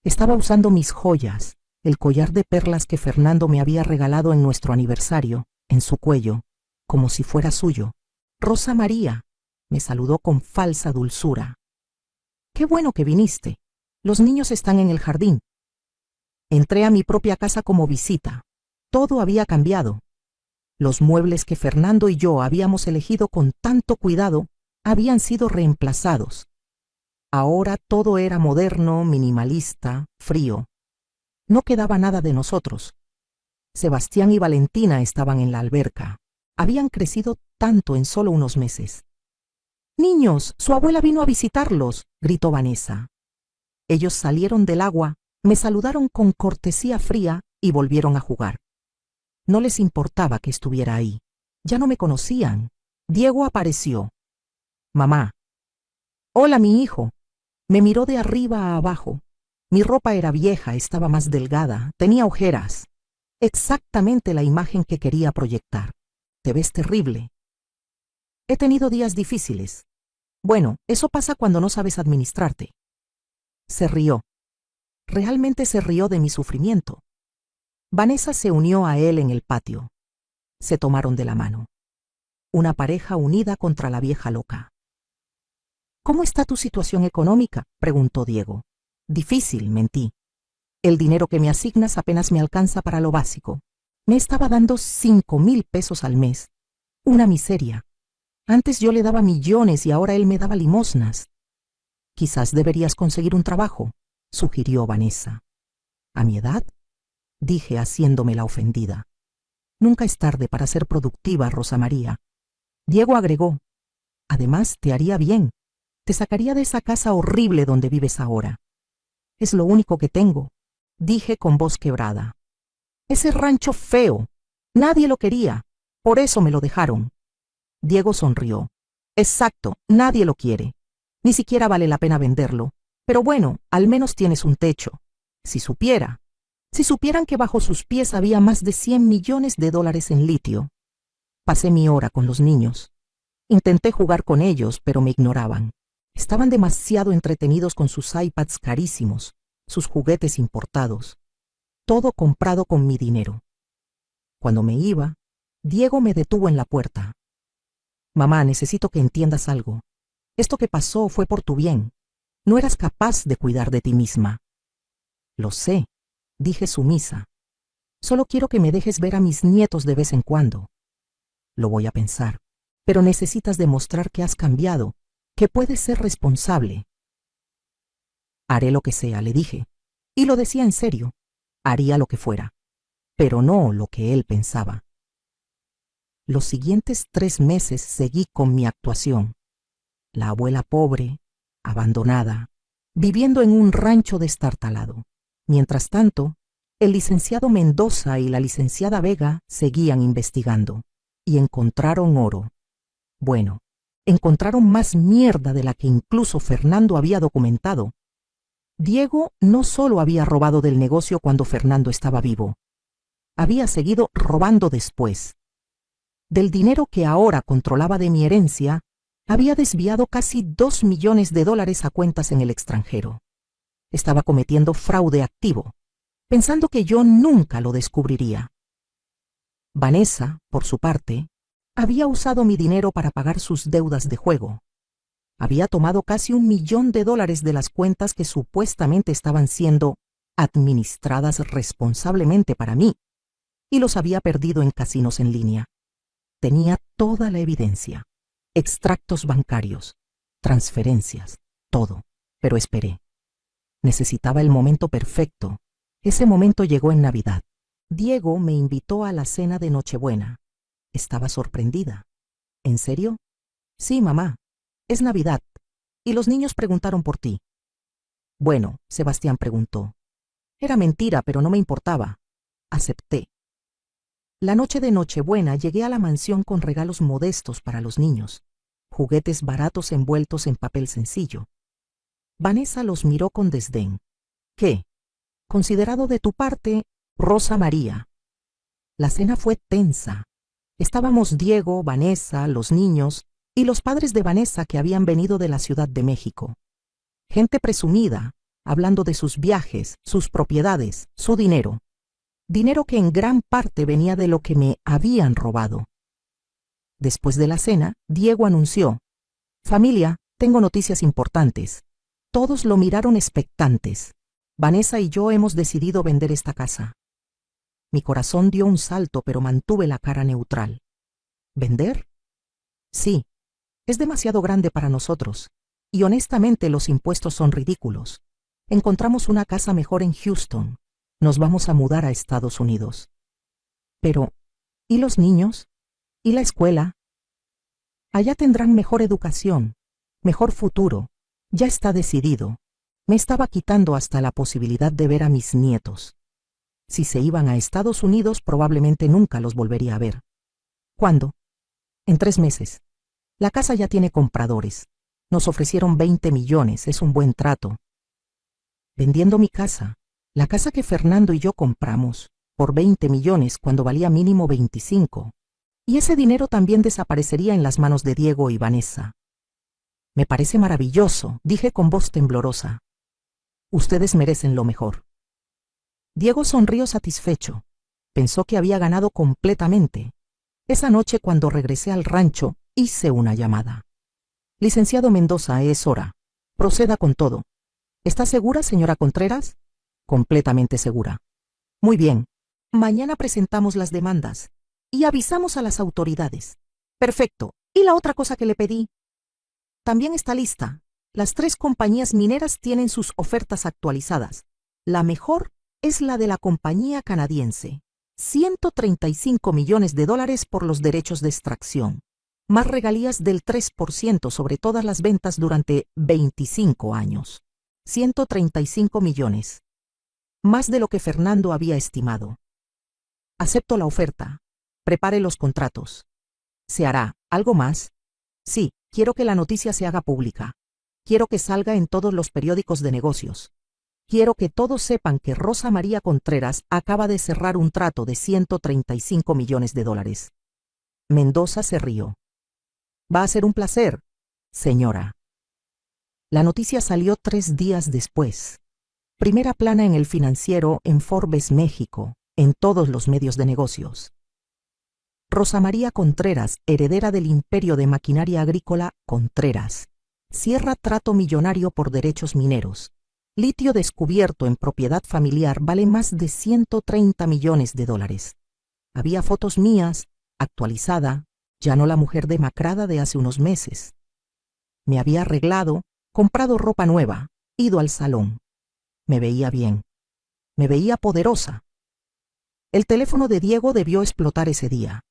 Estaba usando mis joyas, el collar de perlas que Fernando me había regalado en nuestro aniversario, en su cuello, como si fuera suyo. Rosa María, me saludó con falsa dulzura. Qué bueno que viniste. Los niños están en el jardín. Entré a mi propia casa como visita. Todo había cambiado. Los muebles que Fernando y yo habíamos elegido con tanto cuidado habían sido reemplazados. Ahora todo era moderno, minimalista, frío. No quedaba nada de nosotros. Sebastián y Valentina estaban en la alberca. Habían crecido tanto en solo unos meses. «Niños, su abuela vino a visitarlos», gritó Vanessa. Ellos salieron del agua, me saludaron con cortesía fría y volvieron a jugar. No les importaba que estuviera ahí. Ya no me conocían. Diego apareció. «Mamá». «Hola, mi hijo». Me miró de arriba a abajo. Mi ropa era vieja, estaba más delgada, tenía ojeras. Exactamente la imagen que quería proyectar. «Te ves terrible». «He tenido días difíciles». «Bueno, eso pasa cuando no sabes administrarte». Se rió. Realmente se rió de mi sufrimiento. Vanessa se unió a él en el patio. Se tomaron de la mano. Una pareja unida contra la vieja loca. «¿Cómo está tu situación económica?», preguntó Diego. «Difícil», mentí. «El dinero que me asignas apenas me alcanza para lo básico. Me estaba dando 5,000 pesos al mes. Una miseria. Antes yo le daba millones y ahora él me daba limosnas». «Quizás deberías conseguir un trabajo», sugirió Vanessa. «¿A mi edad?», dije haciéndome la ofendida. «Nunca es tarde para ser productiva, Rosa María». Diego agregó: «Además, te haría bien. Te sacaría de esa casa horrible donde vives ahora». «Es lo único que tengo», dije con voz quebrada. «Ese rancho feo. Nadie lo quería. Por eso me lo dejaron». Diego sonrió. «Exacto, nadie lo quiere. Ni siquiera vale la pena venderlo. Pero bueno, al menos tienes un techo. Si supieran que bajo sus pies había más de 100 millones de dólares en litio». Pasé mi hora con los niños. Intenté jugar con ellos, pero me ignoraban. Estaban demasiado entretenidos con sus iPads carísimos, sus juguetes importados. Todo comprado con mi dinero. Cuando me iba, Diego me detuvo en la puerta. «Mamá, necesito que entiendas algo. Esto que pasó fue por tu bien. No eras capaz de cuidar de ti misma». «Lo sé», dije sumisa. «Solo quiero que me dejes ver a mis nietos de vez en cuando». «Lo voy a pensar, pero necesitas demostrar que has cambiado, que puedes ser responsable». «Haré lo que sea», le dije, y lo decía en serio. Haría lo que fuera, pero no lo que él pensaba. Los siguientes 3 meses seguí con mi actuación. La abuela pobre, abandonada, viviendo en un rancho destartalado. Mientras tanto, el licenciado Mendoza y la licenciada Vega seguían investigando y encontraron oro. Bueno, encontraron más mierda de la que incluso Fernando había documentado. Diego no solo había robado del negocio cuando Fernando estaba vivo, había seguido robando después. Del dinero que ahora controlaba de mi herencia, había desviado casi 2 millones de dólares a cuentas en el extranjero. Estaba cometiendo fraude activo, pensando que yo nunca lo descubriría. Vanessa, por su parte, había usado mi dinero para pagar sus deudas de juego. Había tomado casi 1 millón de dólares de las cuentas que supuestamente estaban siendo administradas responsablemente para mí, y los había perdido en casinos en línea. Tenía toda la evidencia, extractos bancarios, transferencias, todo, pero esperé. Necesitaba el momento perfecto. Ese momento llegó en Navidad. Diego me invitó a la cena de Nochebuena. Estaba sorprendida. ¿En serio? Sí, mamá. Es Navidad. Y los niños preguntaron por ti. Bueno, Sebastián preguntó. Era mentira, pero no me importaba. Acepté. La noche de Nochebuena llegué a la mansión con regalos modestos para los niños, juguetes baratos envueltos en papel sencillo. Vanessa los miró con desdén. ¿Qué? Considerado de tu parte, Rosa María. La cena fue tensa. Estábamos Diego, Vanessa, los niños y los padres de Vanessa que habían venido de la Ciudad de México. Gente presumida, hablando de sus viajes, sus propiedades, su dinero. dinero que en gran parte venía de lo que me habían robado. Después de la cena, Diego anunció: «Familia, tengo noticias importantes». Todos lo miraron expectantes. Vanessa y yo hemos decidido vender esta casa. Mi corazón dio un salto, pero mantuve la cara neutral. ¿Vender? Sí, es demasiado grande para nosotros. Y honestamente los impuestos son ridículos. Encontramos una casa mejor en Houston. Nos vamos a mudar a Estados Unidos. Pero, ¿y los niños? ¿Y la escuela? Allá tendrán mejor educación, mejor futuro. Ya está decidido. Me estaba quitando hasta la posibilidad de ver a mis nietos. Si se iban a Estados Unidos, probablemente nunca los volvería a ver. ¿Cuándo? En 3 meses. La casa ya tiene compradores. Nos ofrecieron 20 millones, es un buen trato. Vendiendo mi casa, la casa que Fernando y yo compramos, por 20 millones cuando valía mínimo 25. Y ese dinero también desaparecería en las manos de Diego y Vanessa. Me parece maravilloso, dije con voz temblorosa. Ustedes merecen lo mejor. Diego sonrió satisfecho. Pensó que había ganado completamente. Esa noche, cuando regresé al rancho, hice una llamada. Licenciado Mendoza, es hora. Proceda con todo. ¿Está segura, señora Contreras? Completamente segura. Muy bien. Mañana presentamos las demandas y avisamos a las autoridades. Perfecto. ¿Y la otra cosa que le pedí? También está lista. Las 3 compañías mineras tienen sus ofertas actualizadas. La mejor es la de la compañía canadiense. $135 millones por los derechos de extracción, más regalías del 3% sobre todas las ventas durante 25 años. 135 millones. Más de lo que Fernando había estimado. Acepto la oferta. Prepare los contratos. ¿Se hará algo más? Sí, quiero que la noticia se haga pública. Quiero que salga en todos los periódicos de negocios. Quiero que todos sepan que Rosa María Contreras acaba de cerrar un trato de $135 millones. Mendoza se rió. Va a ser un placer, señora. La noticia salió 3 días después. Primera plana en El Financiero, en Forbes, México, en todos los medios de negocios. Rosa María Contreras, heredera del imperio de maquinaria agrícola Contreras, cierra trato millonario por derechos mineros. Litio descubierto en propiedad familiar vale más de $130 millones. Había fotos mías, actualizada, ya no la mujer demacrada de hace unos meses. Me había arreglado, comprado ropa nueva, ido al salón. Me veía bien. Me veía poderosa. El teléfono de Diego debió explotar ese día.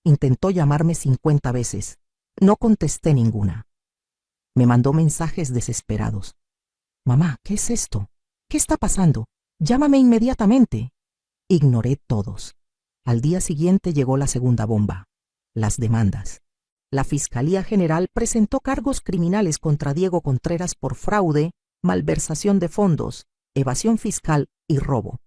Intentó llamarme 50 veces. No contesté ninguna. Me mandó mensajes desesperados. Mamá, ¿qué es esto? ¿Qué está pasando? Llámame inmediatamente. Ignoré todos. Al día siguiente llegó la segunda bomba. Las demandas. La Fiscalía General presentó cargos criminales contra Diego Contreras por fraude, malversación de fondos, evasión fiscal y robo.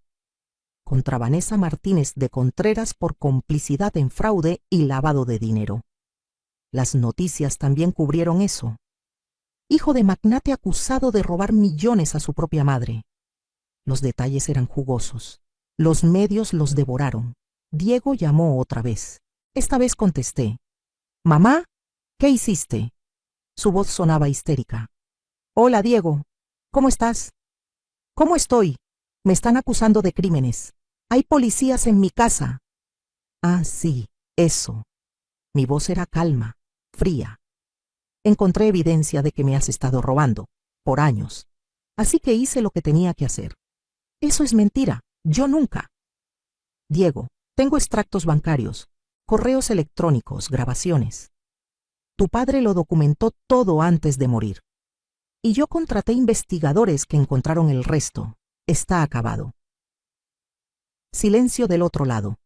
Contra Vanessa Martínez de Contreras por complicidad en fraude y lavado de dinero. Las noticias también cubrieron eso. Hijo de magnate acusado de robar millones a su propia madre. Los detalles eran jugosos. Los medios los devoraron. Diego llamó otra vez. Esta vez contesté. «Mamá, ¿qué hiciste?» Su voz sonaba histérica. «Hola, Diego. ¿Cómo estás?» «¿Cómo estoy? Me están acusando de crímenes. Hay policías en mi casa». «Ah, sí, eso». Mi voz era calma, fría. «Encontré evidencia de que me has estado robando, por años. Así que hice lo que tenía que hacer». «Eso es mentira. Yo nunca». «Diego, tengo extractos bancarios, correos electrónicos, grabaciones. Tu padre lo documentó todo antes de morir. Y yo contraté investigadores que encontraron el resto. Está acabado». Silencio del otro lado.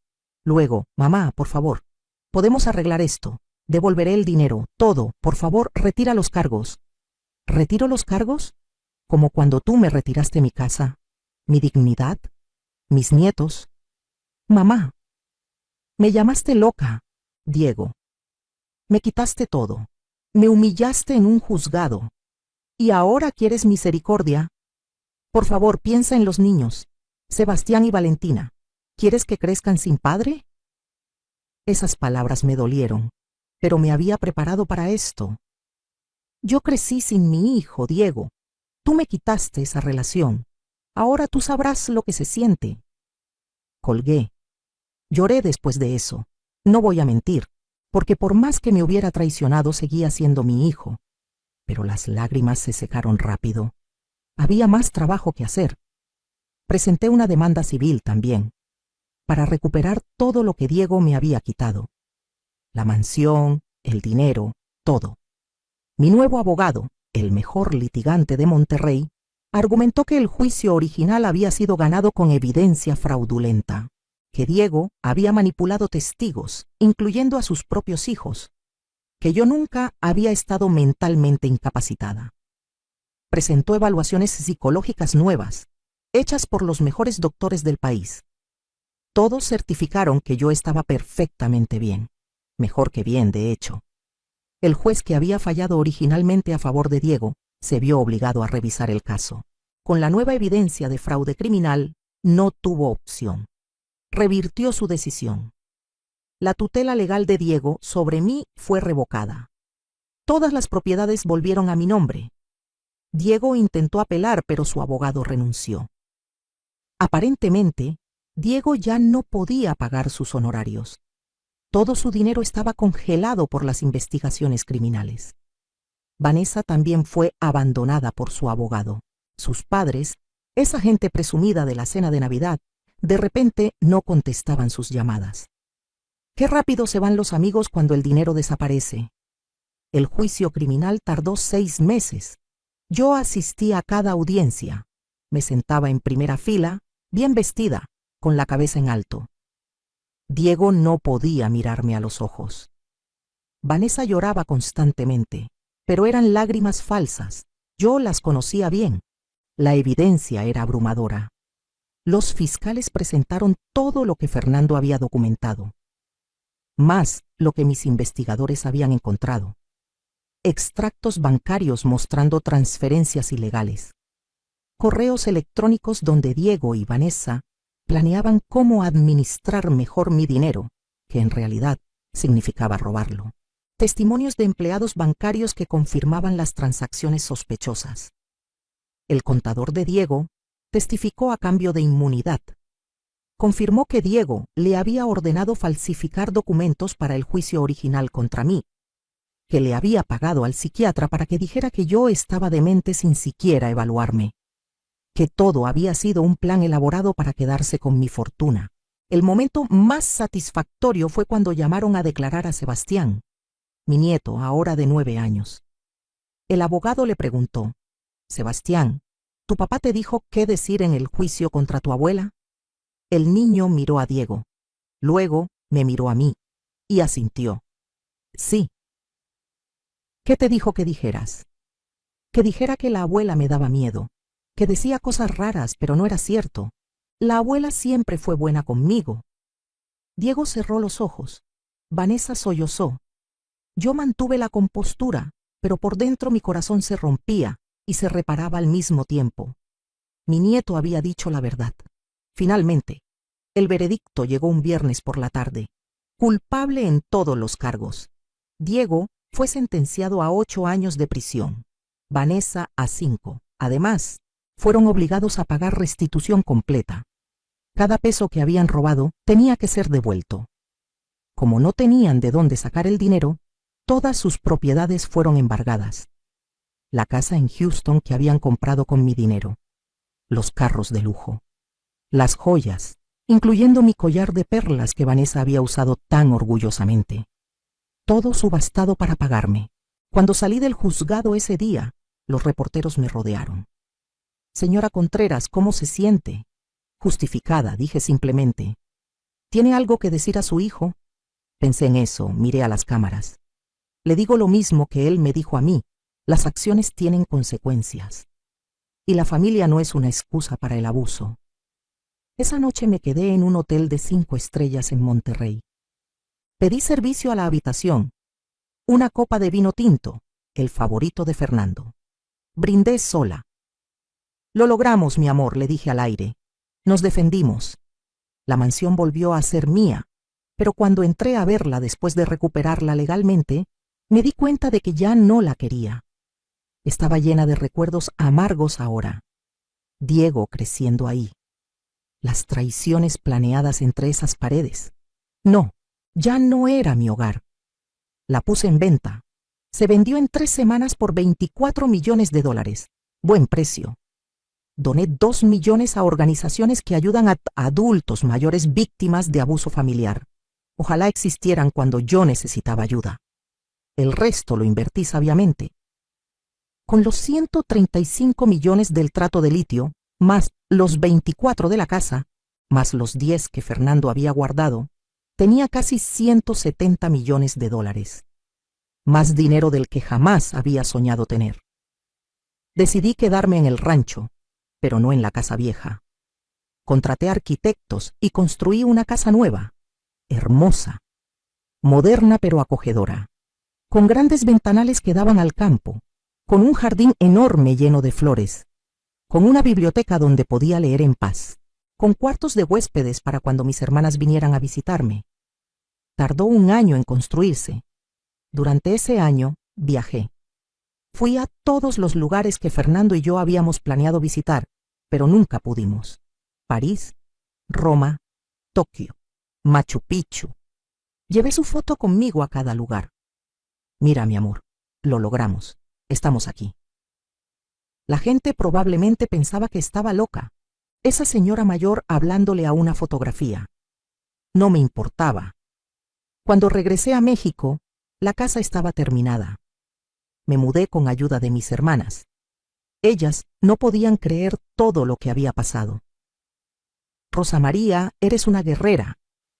Luego, «Mamá, por favor, podemos arreglar esto. Devolveré el dinero, todo. Por favor, retira los cargos». «¿Retiro los cargos? Como cuando tú me retiraste mi casa, mi dignidad, mis nietos». «Mamá, me llamaste loca, Diego. Me quitaste todo. Me humillaste en un juzgado. ¿Y ahora quieres misericordia? Por favor, piensa en los niños, Sebastián y Valentina. ¿Quieres que crezcan sin padre? Esas palabras me dolieron, pero me había preparado para esto. Yo crecí sin mi hijo, Diego. Tú me quitaste esa relación. Ahora tú sabrás lo que se siente. Colgué. Lloré después de eso. No voy a mentir, porque por más que me hubiera traicionado seguía siendo mi hijo. Pero las lágrimas se secaron rápido. Había más trabajo que hacer. Presenté una demanda civil también, para recuperar todo lo que Diego me había quitado. La mansión, el dinero, todo. Mi nuevo abogado, el mejor litigante de Monterrey, argumentó que el juicio original había sido ganado con evidencia fraudulenta, que Diego había manipulado testigos, incluyendo a sus propios hijos, que yo nunca había estado mentalmente incapacitada. Presentó evaluaciones psicológicas nuevas, hechas por los mejores doctores del país. Todos certificaron que yo estaba perfectamente bien, mejor que bien, de hecho. El juez que había fallado originalmente a favor de Diego se vio obligado a revisar el caso. Con la nueva evidencia de fraude criminal, no tuvo opción. Revirtió su decisión. La tutela legal de Diego sobre mí fue revocada. Todas las propiedades volvieron a mi nombre. Diego intentó apelar, pero su abogado renunció. Aparentemente, Diego ya no podía pagar sus honorarios. Todo su dinero estaba congelado por las investigaciones criminales. Vanessa también fue abandonada por su abogado. Sus padres, esa gente presumida de la cena de Navidad, de repente no contestaban sus llamadas. Qué rápido se van los amigos cuando el dinero desaparece. El juicio criminal tardó 6 meses. Yo asistí a cada audiencia. Me sentaba en primera fila, bien vestida, con la cabeza en alto. Diego no podía mirarme a los ojos. Vanessa lloraba constantemente, pero eran lágrimas falsas. Yo las conocía bien. La evidencia era abrumadora. Los fiscales presentaron todo lo que Fernando había documentado, más lo que mis investigadores habían encontrado. Extractos bancarios mostrando transferencias ilegales. Correos electrónicos donde Diego y Vanessa planeaban cómo administrar mejor mi dinero, que en realidad significaba robarlo. Testimonios de empleados bancarios que confirmaban las transacciones sospechosas. El contador de Diego testificó a cambio de inmunidad. Confirmó que Diego le había ordenado falsificar documentos para el juicio original contra mí, que le había pagado al psiquiatra para que dijera que yo estaba demente sin siquiera evaluarme, que todo había sido un plan elaborado para quedarse con mi fortuna. El momento más satisfactorio fue cuando llamaron a declarar a Sebastián, mi nieto, ahora de 9 años. El abogado le preguntó: «Sebastián, ¿tu papá te dijo qué decir en el juicio contra tu abuela?» El niño miró a Diego, luego me miró a mí y asintió. «Sí». «¿Qué te dijo que dijeras?» «Que dijera que la abuela me daba miedo, que decía cosas raras, pero no era cierto. La abuela siempre fue buena conmigo». Diego cerró los ojos. Vanessa sollozó. Yo mantuve la compostura, pero por dentro mi corazón se rompía y se reparaba al mismo tiempo. Mi nieto había dicho la verdad. Finalmente, el veredicto llegó un viernes por la tarde. Culpable en todos los cargos. Diego fue sentenciado a 8 años de prisión. Vanessa a 5. Además, fueron obligados a pagar restitución completa. Cada peso que habían robado tenía que ser devuelto. Como no tenían de dónde sacar el dinero, todas sus propiedades fueron embargadas. La casa en Houston que habían comprado con mi dinero, los carros de lujo, las joyas, incluyendo mi collar de perlas que Vanessa había usado tan orgullosamente. Todo subastado para pagarme. Cuando salí del juzgado ese día, los reporteros me rodearon. «Señora Contreras, ¿cómo se siente?» «Justificada», dije simplemente. «¿Tiene algo que decir a su hijo?» Pensé en eso, miré a las cámaras. Le digo lo mismo que él me dijo a mí: las acciones tienen consecuencias. Y la familia no es una excusa para el abuso. Esa noche me quedé en un hotel de 5 estrellas en Monterrey. Pedí servicio a la habitación. Una copa de vino tinto, el favorito de Fernando. Brindé sola. «Lo logramos, mi amor», le dije al aire. «Nos defendimos». La mansión volvió a ser mía, pero cuando entré a verla después de recuperarla legalmente, me di cuenta de que ya no la quería. Estaba llena de recuerdos amargos ahora. Diego creciendo ahí. Las traiciones planeadas entre esas paredes. No, ya no era mi hogar. La puse en venta. Se vendió en 3 semanas por $24 millones. Buen precio. Doné 2 millones a organizaciones que ayudan a adultos mayores víctimas de abuso familiar. Ojalá existieran cuando yo necesitaba ayuda. El resto lo invertí sabiamente. Con los 135 millones del trato de litio, más los 24 de la casa, más los 10 que Fernando había guardado, tenía casi $170 millones. Más dinero del que jamás había soñado tener. Decidí quedarme en el rancho, pero no en la casa vieja. Contraté arquitectos y construí una casa nueva, hermosa, moderna pero acogedora, con grandes ventanales que daban al campo, con un jardín enorme lleno de flores, con una biblioteca donde podía leer en paz, con cuartos de huéspedes para cuando mis hermanas vinieran a visitarme. Tardó 1 año en construirse. Durante ese año viajé. Fui a todos los lugares que Fernando y yo habíamos planeado visitar, pero nunca pudimos. París, Roma, Tokio, Machu Picchu. Llevé su foto conmigo a cada lugar. Mira, mi amor, lo logramos. Estamos aquí. La gente probablemente pensaba que estaba loca. Esa señora mayor hablándole a una fotografía. No me importaba. Cuando regresé a México, la casa estaba terminada. Me mudé con ayuda de mis hermanas. Ellas no podían creer todo lo que había pasado. Rosa María, eres una guerrera,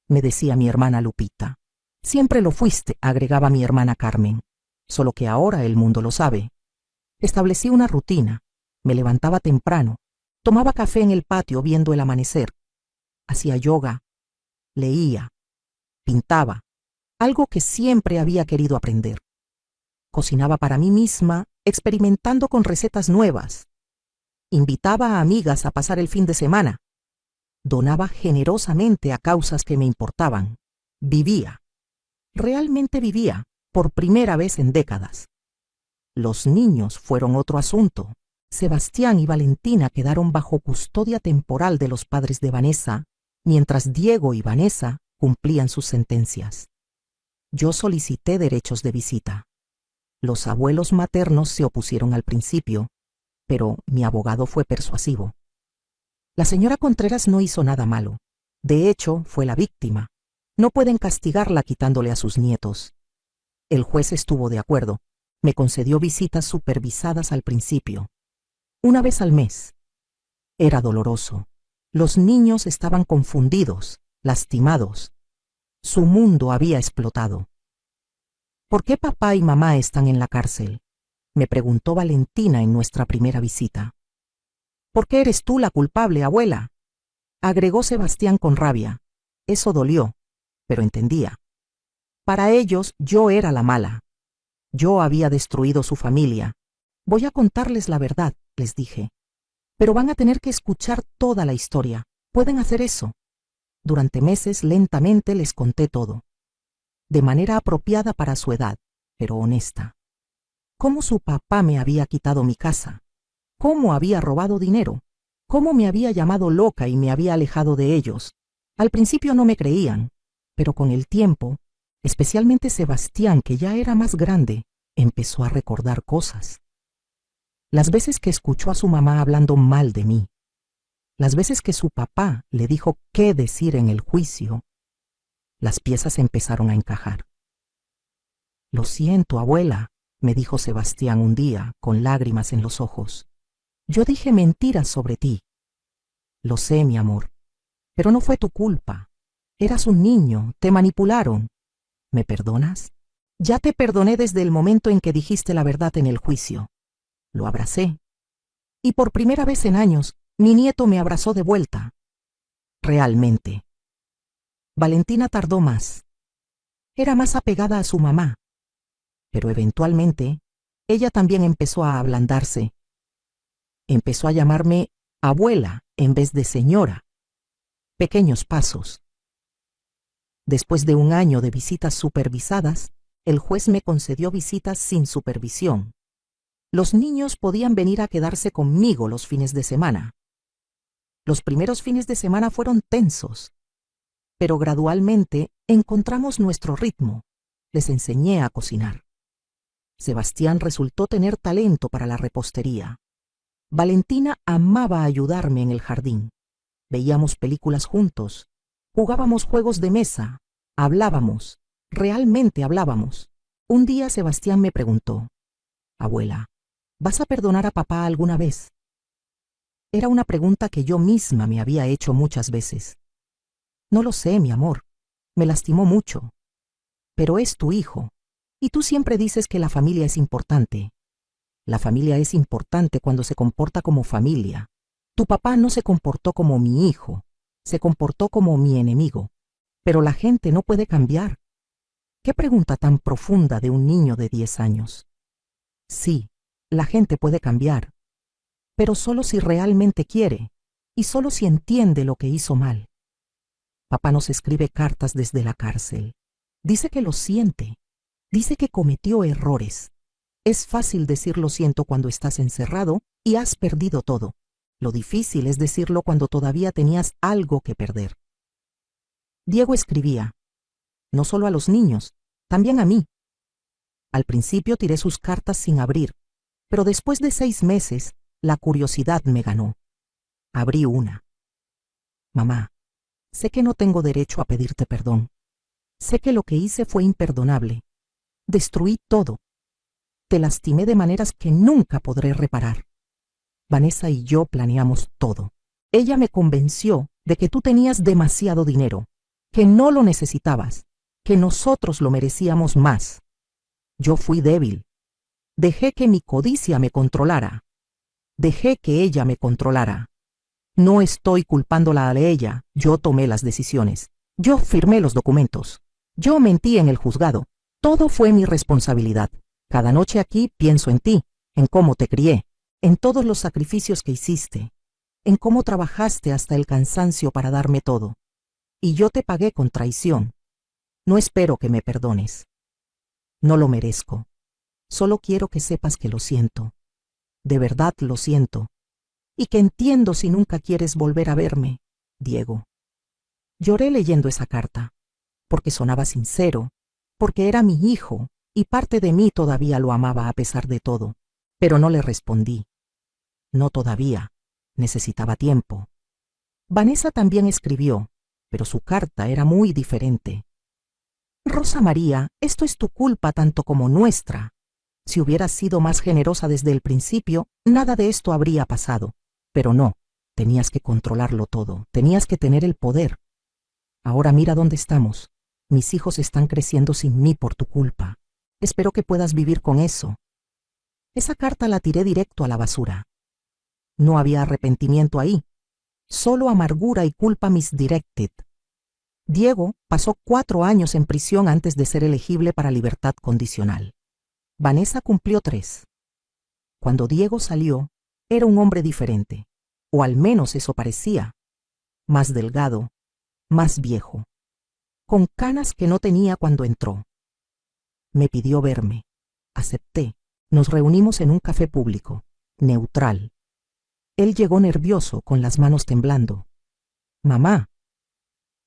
me decía mi hermana Lupita. Siempre lo fuiste, agregaba mi hermana Carmen. Solo que ahora el mundo lo sabe. Establecí una rutina. Me levantaba temprano. Tomaba café en el patio viendo el amanecer. Hacía yoga. Leía. Pintaba. Algo que siempre había querido aprender. Cocinaba para mí misma, experimentando con recetas nuevas. Invitaba a amigas a pasar el fin de semana. Donaba generosamente a causas que me importaban. Vivía. Realmente vivía, por primera vez en décadas. Los niños fueron otro asunto. Sebastián y Valentina quedaron bajo custodia temporal de los padres de Vanessa, mientras Diego y Vanessa cumplían sus sentencias. Yo solicité derechos de visita. Los abuelos maternos se opusieron al principio, pero mi abogado fue persuasivo. La señora Contreras no hizo nada malo. De hecho, fue la víctima. No pueden castigarla quitándole a sus nietos. El juez estuvo de acuerdo. Me concedió visitas supervisadas al principio. 1 vez al mes. Era doloroso. Los niños estaban confundidos, lastimados. Su mundo había explotado. ¿Por qué papá y mamá están en la cárcel?, me preguntó Valentina en nuestra primera visita. ¿Por qué eres tú la culpable, abuela?, agregó Sebastián con rabia. Eso dolió, pero entendía. Para ellos yo era la mala. Yo había destruido su familia. Voy a contarles la verdad, les dije. Pero van a tener que escuchar toda la historia. ¿Pueden hacer eso? Durante meses lentamente les conté todo. De manera apropiada para su edad, pero honesta. Cómo su papá me había quitado mi casa. Cómo había robado dinero. Cómo me había llamado loca y me había alejado de ellos. Al principio no me creían, pero con el tiempo, especialmente Sebastián, que ya era más grande, empezó a recordar cosas. Las veces que escuchó a su mamá hablando mal de mí. Las veces que su papá le dijo qué decir en el juicio. Las piezas empezaron a encajar. Lo siento, abuela, me dijo Sebastián un día, con lágrimas en los ojos. Yo dije mentiras sobre ti. Lo sé, mi amor, pero no fue tu culpa. Eras un niño, te manipularon. ¿Me perdonas? Ya te perdoné desde el momento en que dijiste la verdad en el juicio. Lo abracé. Y por primera vez en años, mi nieto me abrazó de vuelta. Realmente. Valentina tardó más. Era más apegada a su mamá. Pero eventualmente, ella también empezó a ablandarse. Empezó a llamarme abuela en vez de señora. Pequeños pasos. Después de un año de visitas supervisadas, el juez me concedió visitas sin supervisión. Los niños podían venir a quedarse conmigo los fines de semana. Los primeros fines de semana fueron tensos, pero gradualmente encontramos nuestro ritmo. Les enseñé a cocinar. Sebastián resultó tener talento para la repostería. Valentina amaba ayudarme en el jardín. Veíamos películas juntos, jugábamos juegos de mesa, hablábamos, realmente hablábamos. Un día Sebastián me preguntó: «Abuela, ¿vas a perdonar a papá alguna vez?». Era una pregunta que yo misma me había hecho muchas veces. No lo sé, mi amor, me lastimó mucho. Pero es tu hijo, y tú siempre dices que la familia es importante. La familia es importante cuando se comporta como familia. Tu papá no se comportó como mi hijo, se comportó como mi enemigo. Pero la gente no puede cambiar. ¿Qué pregunta tan profunda de un niño de 10 años? Sí, la gente puede cambiar, pero solo si realmente quiere y solo si entiende lo que hizo mal. Papá nos escribe cartas desde la cárcel. Dice que lo siente. Dice que cometió errores. Es fácil decir lo siento cuando estás encerrado y has perdido todo. Lo difícil es decirlo cuando todavía tenías algo que perder. Diego escribía, no solo a los niños, también a mí. Al principio tiré sus cartas sin abrir, pero después de 6 meses, la curiosidad me ganó. Abrí una. Mamá, sé que no tengo derecho a pedirte perdón. Sé que lo que hice fue imperdonable. Destruí todo. Te lastimé de maneras que nunca podré reparar. Vanessa y yo planeamos todo. Ella me convenció de que tú tenías demasiado dinero, que no lo necesitabas, que nosotros lo merecíamos más. Yo fui débil. Dejé que mi codicia me controlara. Dejé que ella me controlara. No estoy culpándola a ella, yo tomé las decisiones. Yo firmé los documentos. Yo mentí en el juzgado. Todo fue mi responsabilidad. Cada noche aquí pienso en ti, en cómo te crié, en todos los sacrificios que hiciste, en cómo trabajaste hasta el cansancio para darme todo. Y yo te pagué con traición. No espero que me perdones. No lo merezco. Solo quiero que sepas que lo siento. De verdad lo siento. Y que entiendo si nunca quieres volver a verme, Diego. Lloré leyendo esa carta, porque sonaba sincero, porque era mi hijo, y parte de mí todavía lo amaba a pesar de todo. Pero no le respondí. No todavía. Necesitaba tiempo. Vanessa también escribió, pero su carta era muy diferente. Rosa María, esto es tu culpa tanto como nuestra. Si hubieras sido más generosa desde el principio, nada de esto habría pasado. Pero no, tenías que controlarlo todo, tenías que tener el poder. Ahora mira dónde estamos. Mis hijos están creciendo sin mí por tu culpa. Espero que puedas vivir con eso. Esa carta la tiré directo a la basura. No había arrepentimiento ahí, solo amargura y culpa misdirected. Diego pasó 4 años en prisión antes de ser elegible para libertad condicional. Vanessa cumplió 3. Cuando Diego salió, era un hombre diferente, o al menos eso parecía. Más delgado, más viejo, con canas que no tenía cuando entró. Me pidió verme. Acepté. Nos reunimos en un café público, neutral. Él llegó nervioso, con las manos temblando. «Mamá».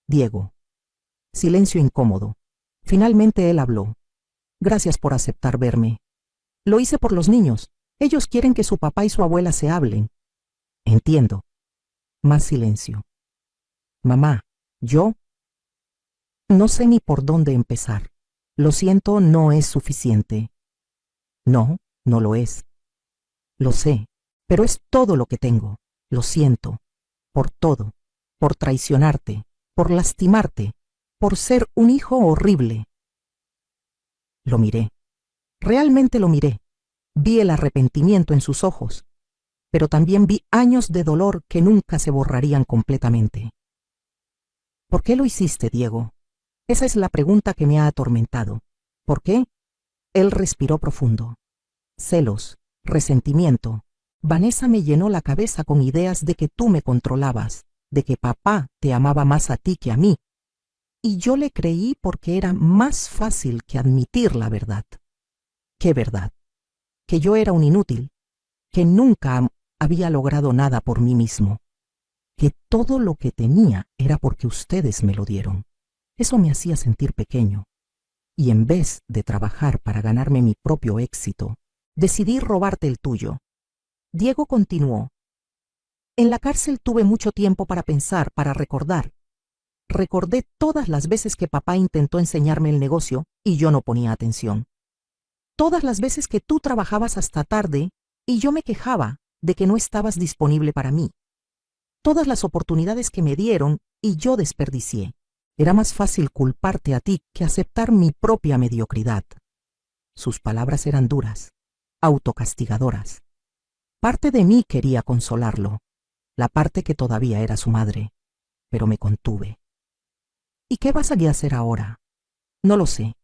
Diego. Silencio incómodo. Finalmente él habló. «Gracias por aceptar verme. Lo hice por los niños. Ellos quieren que su papá y su abuela se hablen». «Entiendo». Más silencio. «Mamá, yo no sé ni por dónde empezar. Lo siento, no es suficiente». «No, no lo es. Lo sé, pero es todo lo que tengo. Lo siento. Por todo. Por traicionarte. Por lastimarte. Por ser un hijo horrible». Lo miré. Realmente lo miré. Vi el arrepentimiento en sus ojos, pero también vi años de dolor que nunca se borrarían completamente. «¿Por qué lo hiciste, Diego?». Esa es la pregunta que me ha atormentado. ¿Por qué? Él respiró profundo. Celos, resentimiento. Vanessa me llenó la cabeza con ideas de que tú me controlabas, de que papá te amaba más a ti que a mí, y yo le creí porque era más fácil que admitir la verdad. ¿Qué verdad? Que yo era un inútil, que nunca había logrado nada por mí mismo, que todo lo que tenía era porque ustedes me lo dieron. Eso me hacía sentir pequeño, y en vez de trabajar para ganarme mi propio éxito, decidí robarte el tuyo. Diego continuó. En la cárcel tuve mucho tiempo para pensar, para recordar. Recordé todas las veces que papá intentó enseñarme el negocio y yo no ponía atención. Todas las veces que tú trabajabas hasta tarde y yo me quejaba de que no estabas disponible para mí. Todas las oportunidades que me dieron y yo desperdicié. Era más fácil culparte a ti que aceptar mi propia mediocridad. Sus palabras eran duras, autocastigadoras. Parte de mí quería consolarlo, la parte que todavía era su madre, pero me contuve. ¿Y qué vas a hacer ahora? No lo sé.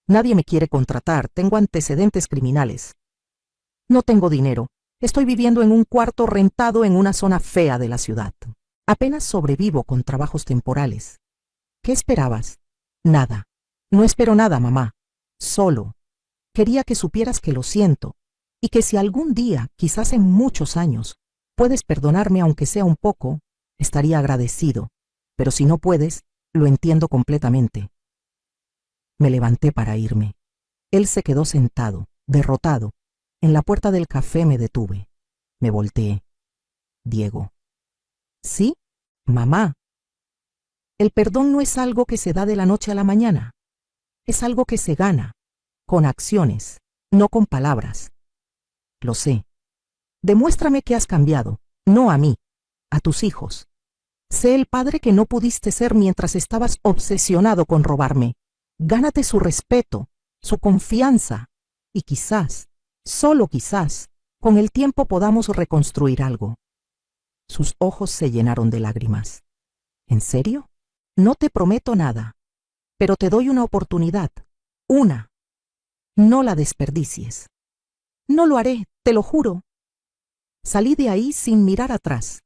Nadie me quiere contratar, tengo antecedentes criminales. No tengo dinero, estoy viviendo en un cuarto rentado en una zona fea de la ciudad. Apenas sobrevivo con trabajos temporales. ¿Qué esperabas? Nada. No espero nada, mamá. Solo. Quería que supieras que lo siento, y que si algún día, quizás en muchos años, puedes perdonarme aunque sea un poco, estaría agradecido, pero si no puedes, lo entiendo completamente. Me levanté para irme. Él se quedó sentado, derrotado. En la puerta del café me detuve. Me volteé. Diego. ¿Sí? Mamá. El perdón no es algo que se da de la noche a la mañana. Es algo que se gana, con acciones, no con palabras. Lo sé. Demuéstrame que has cambiado, no a mí, a tus hijos. Sé el padre que no pudiste ser mientras estabas obsesionado con robarme. Gánate su respeto, su confianza, y quizás, solo quizás, con el tiempo podamos reconstruir algo. Sus ojos se llenaron de lágrimas. ¿En serio? No te prometo nada, pero te doy una oportunidad. Una. No la desperdicies. No lo haré, te lo juro. Salí de ahí sin mirar atrás.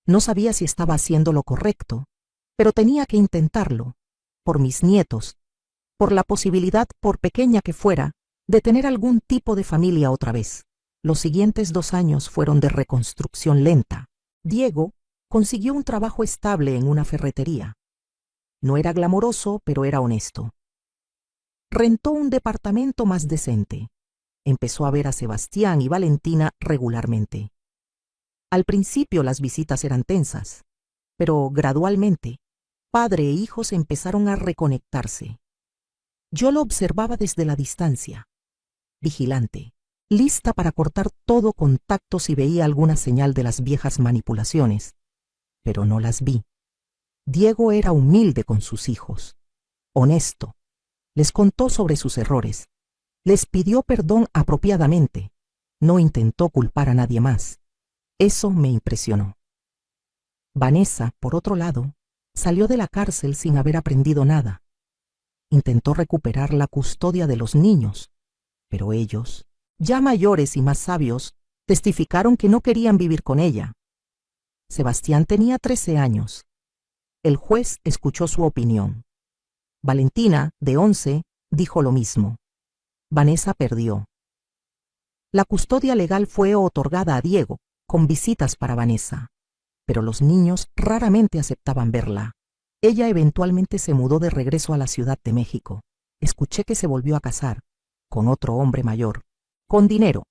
No sabía si estaba haciendo lo correcto, pero tenía que intentarlo, por mis nietos, por la posibilidad, por pequeña que fuera, de tener algún tipo de familia otra vez. Los siguientes 2 años fueron de reconstrucción lenta. Diego consiguió un trabajo estable en una ferretería. No era glamoroso, pero era honesto. Rentó un departamento más decente. Empezó a ver a Sebastián y Valentina regularmente. Al principio las visitas eran tensas, pero gradualmente, padre e hijos empezaron a reconectarse. Yo lo observaba desde la distancia, vigilante, lista para cortar todo contacto si veía alguna señal de las viejas manipulaciones, pero no las vi. Diego era humilde con sus hijos, honesto, les contó sobre sus errores, les pidió perdón apropiadamente, no intentó culpar a nadie más. Eso me impresionó. Vanessa, por otro lado, salió de la cárcel sin haber aprendido nada. Intentó recuperar la custodia de los niños, pero ellos, ya mayores y más sabios, testificaron que no querían vivir con ella. Sebastián tenía 13 años. El juez escuchó su opinión. Valentina, de 11, dijo lo mismo. Vanessa perdió. La custodia legal fue otorgada a Diego, con visitas para Vanessa, pero los niños raramente aceptaban verla. Ella eventualmente se mudó de regreso a la Ciudad de México. Escuché que se volvió a casar, con otro hombre mayor, con dinero.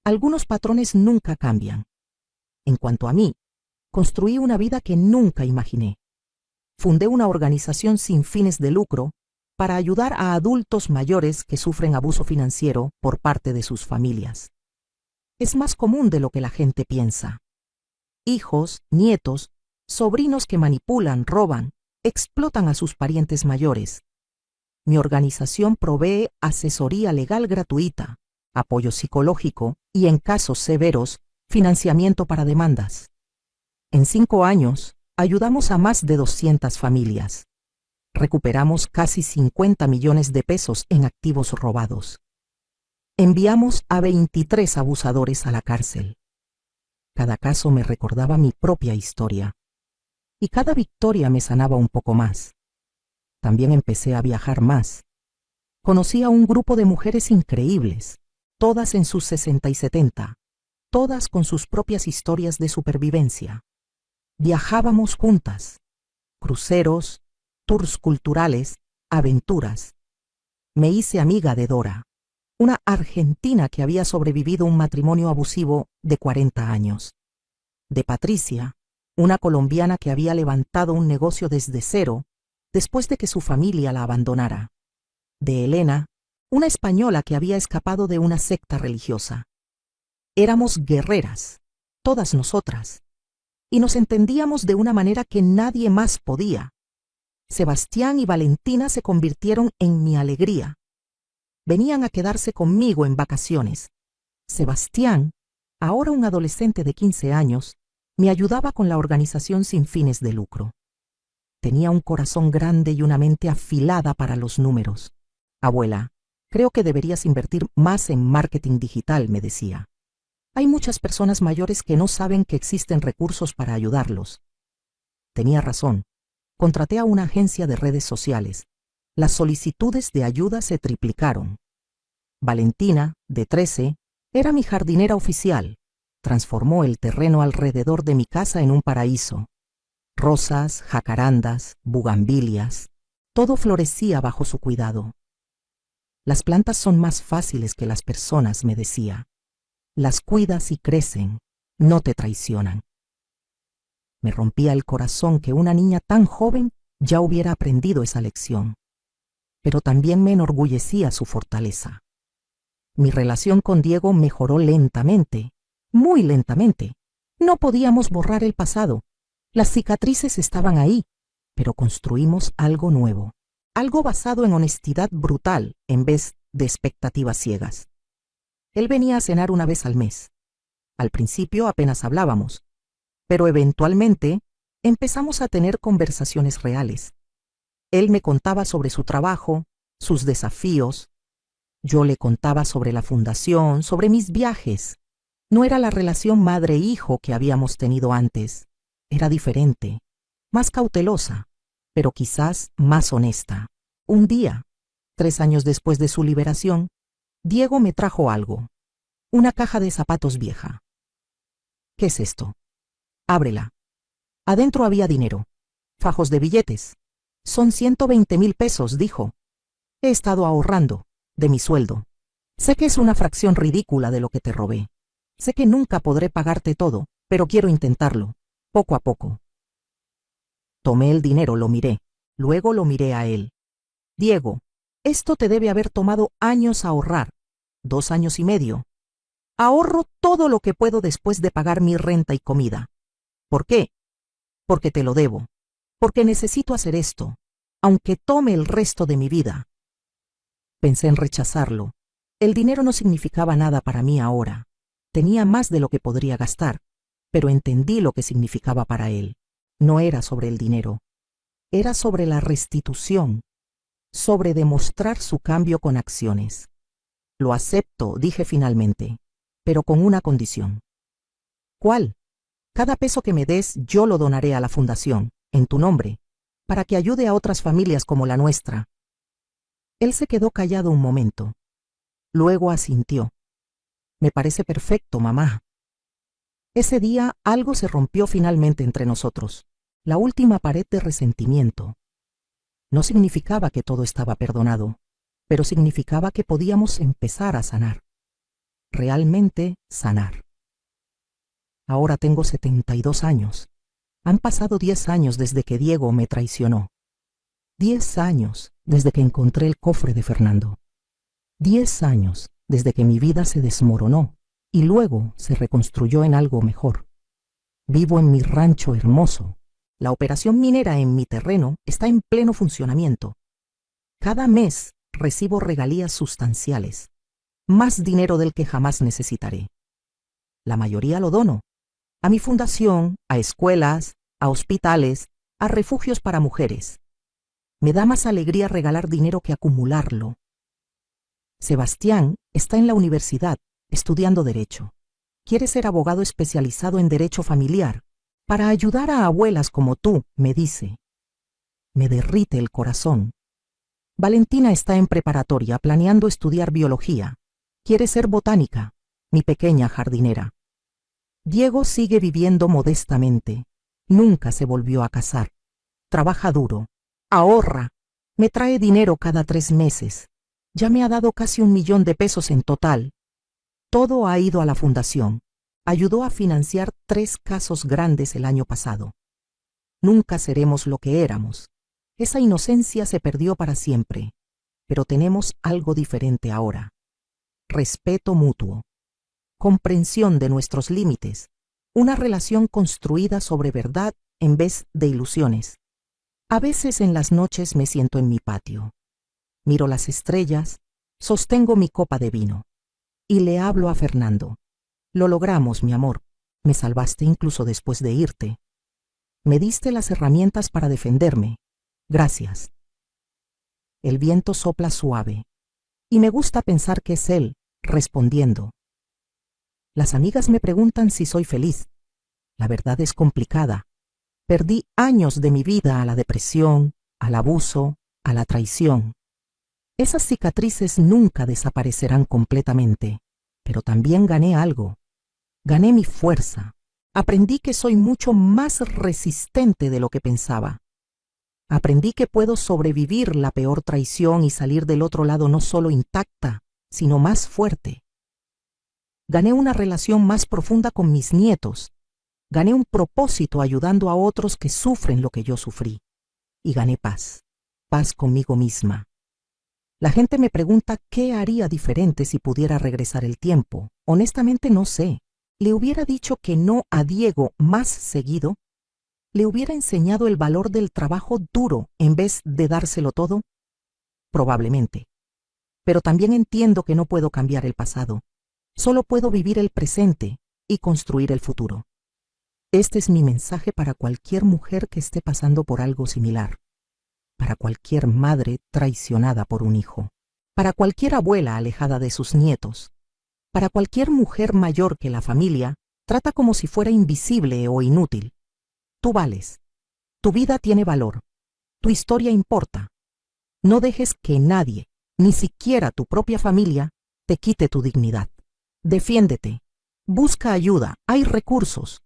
Algunos patrones nunca cambian. En cuanto a mí, construí una vida que nunca imaginé. Fundé una organización sin fines de lucro para ayudar a adultos mayores que sufren abuso financiero por parte de sus familias. Es más común de lo que la gente piensa. Hijos, nietos, sobrinos que manipulan, roban, explotan a sus parientes mayores. Mi organización provee asesoría legal gratuita, apoyo psicológico y, en casos severos, financiamiento para demandas. En 5 años, ayudamos a más de 200 familias. Recuperamos casi 50 millones de pesos en activos robados. Enviamos a 23 abusadores a la cárcel. Cada caso me recordaba mi propia historia. y cada victoria me sanaba un poco más. También empecé a viajar más. Conocí a un grupo de mujeres increíbles, todas en sus 60 y 70, todas con sus propias historias de supervivencia. Viajábamos juntas, cruceros, tours culturales, aventuras. Me hice amiga de Dora, una argentina que había sobrevivido un matrimonio abusivo de 40 años. De Patricia, una colombiana que había levantado un negocio desde cero después de que su familia la abandonara. De Elena, una española que había escapado de una secta religiosa. Éramos guerreras, todas nosotras, y nos entendíamos de una manera que nadie más podía. Sebastián y Valentina se convirtieron en mi alegría. Venían a quedarse conmigo en vacaciones. Sebastián, ahora un adolescente de 15 años, me ayudaba con la organización sin fines de lucro. Tenía un corazón grande y una mente afilada para los números. Abuela, creo que deberías invertir más en marketing digital, me decía. Hay muchas personas mayores que no saben que existen recursos para ayudarlos. Tenía razón. Contraté a una agencia de redes sociales. Las solicitudes de ayuda se triplicaron. Valentina, de 13, era mi jardinera oficial. Transformó el terreno alrededor de mi casa en un paraíso. Rosas, jacarandas, bugambilias, todo florecía bajo su cuidado. Las plantas son más fáciles que las personas, me decía. Las cuidas y crecen, no te traicionan. Me rompía el corazón que una niña tan joven ya hubiera aprendido esa lección, pero también me enorgullecía su fortaleza. Mi relación con Diego mejoró lentamente, muy lentamente. No podíamos borrar el pasado. Las cicatrices estaban ahí, pero construimos algo nuevo, algo basado en honestidad brutal en vez de expectativas ciegas. Él venía a cenar una vez al mes. Al principio apenas hablábamos, pero eventualmente empezamos a tener conversaciones reales. Él me contaba sobre su trabajo, sus desafíos. Yo le contaba sobre la fundación, sobre mis viajes. No era la relación madre-hijo que habíamos tenido antes. Era diferente, más cautelosa, pero quizás más honesta. Un día, 3 años después de su liberación, Diego me trajo algo. Una caja de zapatos vieja. ¿Qué es esto? Ábrela. Adentro había dinero, fajos de billetes. Son 120,000 pesos, dijo. He estado ahorrando, de mi sueldo. Sé que es una fracción ridícula de lo que te robé. Sé que nunca podré pagarte todo, pero quiero intentarlo, poco a poco. Tomé el dinero, lo miré. Luego lo miré a él. Diego, esto te debe haber tomado años ahorrar. 2 años y medio. Ahorro todo lo que puedo después de pagar mi renta y comida. ¿Por qué? Porque te lo debo. Porque necesito hacer esto, aunque tome el resto de mi vida. Pensé en rechazarlo. El dinero no significaba nada para mí ahora. Tenía más de lo que podría gastar, pero entendí lo que significaba para él. No era sobre el dinero. Era sobre la restitución, sobre demostrar su cambio con acciones. Lo acepto, dije finalmente, pero con una condición. ¿Cuál? Cada peso que me des yo lo donaré a la fundación, en tu nombre, para que ayude a otras familias como la nuestra. Él se quedó callado un momento. Luego asintió. Me parece perfecto, mamá. Ese día algo se rompió finalmente entre nosotros. La última pared de resentimiento. No significaba que todo estaba perdonado, pero significaba que podíamos empezar a sanar. Realmente sanar. Ahora tengo 72 años. Han pasado 10 años desde que Diego me traicionó. 10 años desde que encontré el cofre de Fernando. 10 años desde que mi vida se desmoronó y luego se reconstruyó en algo mejor. Vivo en mi rancho hermoso. La operación minera en mi terreno está en pleno funcionamiento. Cada mes recibo regalías sustanciales, más dinero del que jamás necesitaré. La mayoría lo dono, a mi fundación, a escuelas, a hospitales, a refugios para mujeres. Me da más alegría regalar dinero que acumularlo. Sebastián está en la universidad, estudiando Derecho. Quiere ser abogado especializado en Derecho Familiar. para ayudar a abuelas como tú, me dice. Me derrite el corazón. Valentina está en preparatoria planeando estudiar biología. Quiere ser botánica, mi pequeña jardinera. Diego sigue viviendo modestamente. Nunca se volvió a casar. Trabaja duro. Ahorra. Me trae dinero cada 3 meses. Ya me ha dado casi 1 millón de pesos en total. Todo ha ido a la fundación. Ayudó a financiar 3 casos grandes el año pasado. Nunca seremos lo que éramos. Esa inocencia se perdió para siempre. Pero tenemos algo diferente ahora. Respeto mutuo. Comprensión de nuestros límites. Una relación construida sobre verdad en vez de ilusiones. A veces en las noches me siento en mi patio. Miro las estrellas, sostengo mi copa de vino y le hablo a Fernando. Lo logramos, mi amor. Me salvaste incluso después de irte. Me diste las herramientas para defenderme. Gracias. El viento sopla suave y me gusta pensar que es él respondiendo. Las amigas me preguntan si soy feliz. La verdad es complicada. Perdí años de mi vida a la depresión, al abuso, a la traición. Esas cicatrices nunca desaparecerán completamente, pero también gané algo. Gané mi fuerza. Aprendí que soy mucho más resistente de lo que pensaba. Aprendí que puedo sobrevivir la peor traición y salir del otro lado no solo intacta, sino más fuerte. Gané una relación más profunda con mis nietos. Gané un propósito ayudando a otros que sufren lo que yo sufrí. Y gané paz. Paz conmigo misma. La gente me pregunta qué haría diferente si pudiera regresar el tiempo. Honestamente no sé. ¿Le hubiera dicho que no a Diego más seguido? ¿Le hubiera enseñado el valor del trabajo duro en vez de dárselo todo? Probablemente. Pero también entiendo que no puedo cambiar el pasado. Solo puedo vivir el presente y construir el futuro. Este es mi mensaje para cualquier mujer que esté pasando por algo similar. Para cualquier madre traicionada por un hijo. Para cualquier abuela alejada de sus nietos. Para cualquier mujer mayor que la familia trata como si fuera invisible o inútil. Tú vales. Tu vida tiene valor. Tu historia importa. No dejes que nadie, ni siquiera tu propia familia, te quite tu dignidad. Defiéndete. Busca ayuda. Hay recursos.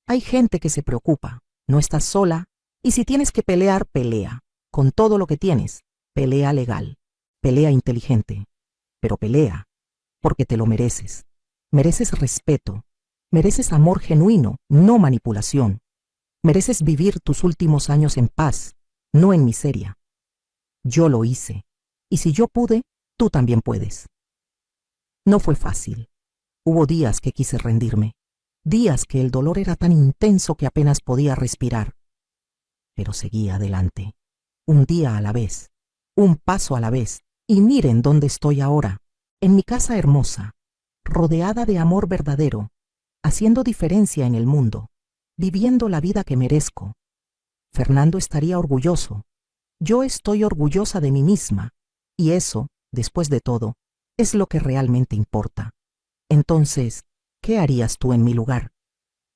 Hay gente que se preocupa. No estás sola. Y si tienes que pelear, pelea. Con todo lo que tienes. Pelea legal. Pelea inteligente. Pero pelea. Porque te lo mereces. Mereces respeto. Mereces amor genuino, no manipulación. Mereces vivir tus últimos años en paz, no en miseria. Yo lo hice. Y si yo pude, tú también puedes. No fue fácil. Hubo días que quise rendirme. Días que el dolor era tan intenso que apenas podía respirar. Pero seguía adelante. Un día a la vez. Un paso a la vez. Y miren dónde estoy ahora. En mi casa hermosa. Rodeada de amor verdadero. Haciendo diferencia en el mundo. Viviendo la vida que merezco. Fernando estaría orgulloso. Yo estoy orgullosa de mí misma. Y eso, después de todo, es lo que realmente importa. Entonces, ¿qué harías tú en mi lugar?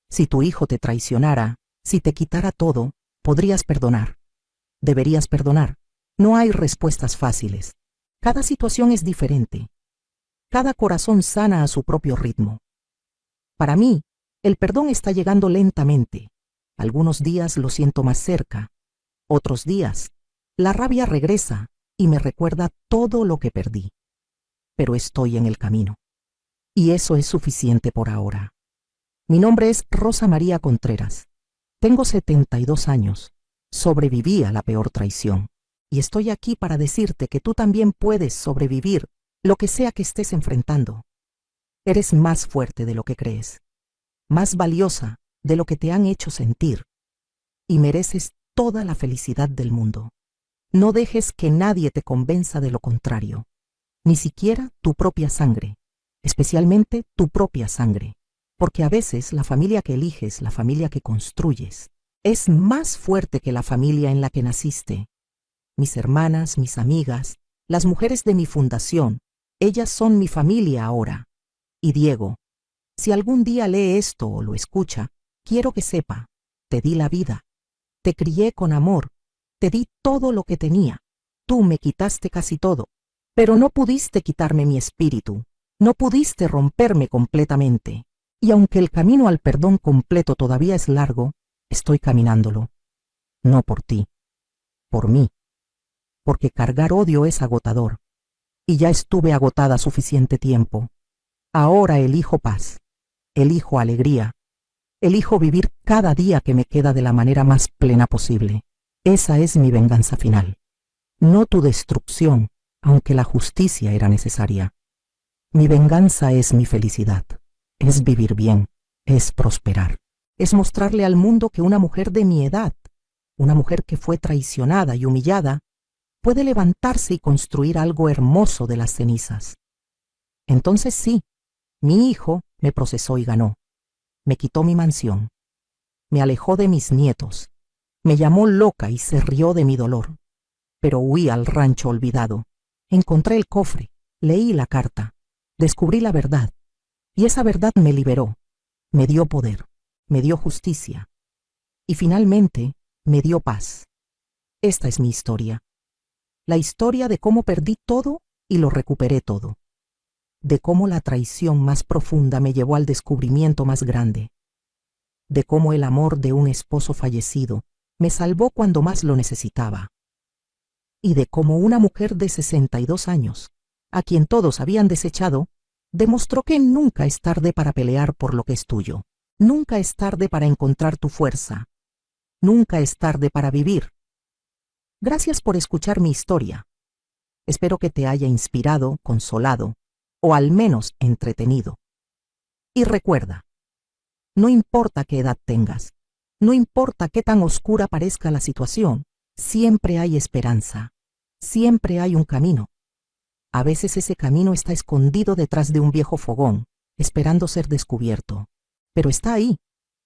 Si tu hijo te traicionara, si te quitara todo, podrías perdonar. Deberías perdonar. No hay respuestas fáciles. Cada situación es diferente. Cada corazón sana a su propio ritmo. Para mí, el perdón está llegando lentamente. Algunos días lo siento más cerca. Otros días, la rabia regresa y me recuerda todo lo que perdí. Pero estoy en el camino. Y eso es suficiente por ahora. Mi nombre es Rosa María Contreras. Tengo 72 años. Sobreviví a la peor traición. Y estoy aquí para decirte que tú también puedes sobrevivir lo que sea que estés enfrentando. Eres más fuerte de lo que crees. Más valiosa de lo que te han hecho sentir. Y mereces toda la felicidad del mundo. No dejes que nadie te convenza de lo contrario. Ni siquiera tu propia sangre. Especialmente tu propia sangre, porque a veces la familia que eliges, la familia que construyes, es más fuerte que la familia en la que naciste. Mis hermanas, mis amigas, las mujeres de mi fundación, ellas son mi familia ahora. Y Diego, si algún día lee esto o lo escucha, quiero que sepa, te di la vida, te crié con amor, te di todo lo que tenía. Tú me quitaste casi todo, pero no pudiste quitarme mi espíritu, no pudiste romperme completamente. Y aunque el camino al perdón completo todavía es largo, estoy caminándolo. No por ti, por mí, porque cargar odio es agotador, y ya estuve agotada suficiente tiempo. Ahora elijo paz, elijo alegría, elijo vivir cada día que me queda de la manera más plena posible. Esa es mi venganza final. No tu destrucción, aunque la justicia era necesaria. Mi venganza es mi felicidad, es vivir bien, es prosperar, es mostrarle al mundo que una mujer de mi edad, una mujer que fue traicionada y humillada, puede levantarse y construir algo hermoso de las cenizas. Entonces sí, mi hijo me procesó y ganó. Me quitó mi mansión, me alejó de mis nietos, me llamó loca y se rió de mi dolor. Pero huí al rancho olvidado. Encontré el cofre, leí la carta, descubrí la verdad, y esa verdad me liberó, me dio poder, me dio justicia, y finalmente me dio paz. Esta es mi historia. La historia de cómo perdí todo y lo recuperé todo. De cómo la traición más profunda me llevó al descubrimiento más grande. De cómo el amor de un esposo fallecido me salvó cuando más lo necesitaba. Y de cómo una mujer de 62 años, a quien todos habían desechado, demostró que nunca es tarde para pelear por lo que es tuyo. Nunca es tarde para encontrar tu fuerza. Nunca es tarde para vivir. Gracias por escuchar mi historia. Espero que te haya inspirado, consolado, o al menos entretenido. Y recuerda, no importa qué edad tengas, no importa qué tan oscura parezca la situación, siempre hay esperanza, siempre hay un camino. A veces ese camino está escondido detrás de un viejo fogón, esperando ser descubierto. Pero está ahí,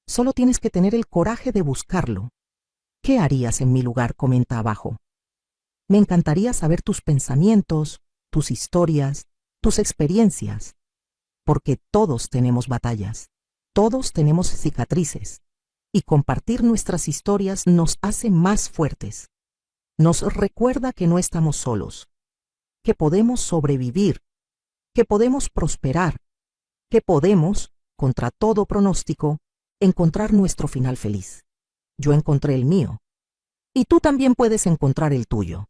solo tienes que tener el coraje de buscarlo. ¿Qué harías en mi lugar? Comenta abajo. Me encantaría saber tus pensamientos, tus historias, tus experiencias, porque todos tenemos batallas, todos tenemos cicatrices, y compartir nuestras historias nos hace más fuertes. Nos recuerda que no estamos solos, que podemos sobrevivir, que podemos prosperar, que podemos, contra todo pronóstico, encontrar nuestro final feliz. Yo encontré el mío, y tú también puedes encontrar el tuyo.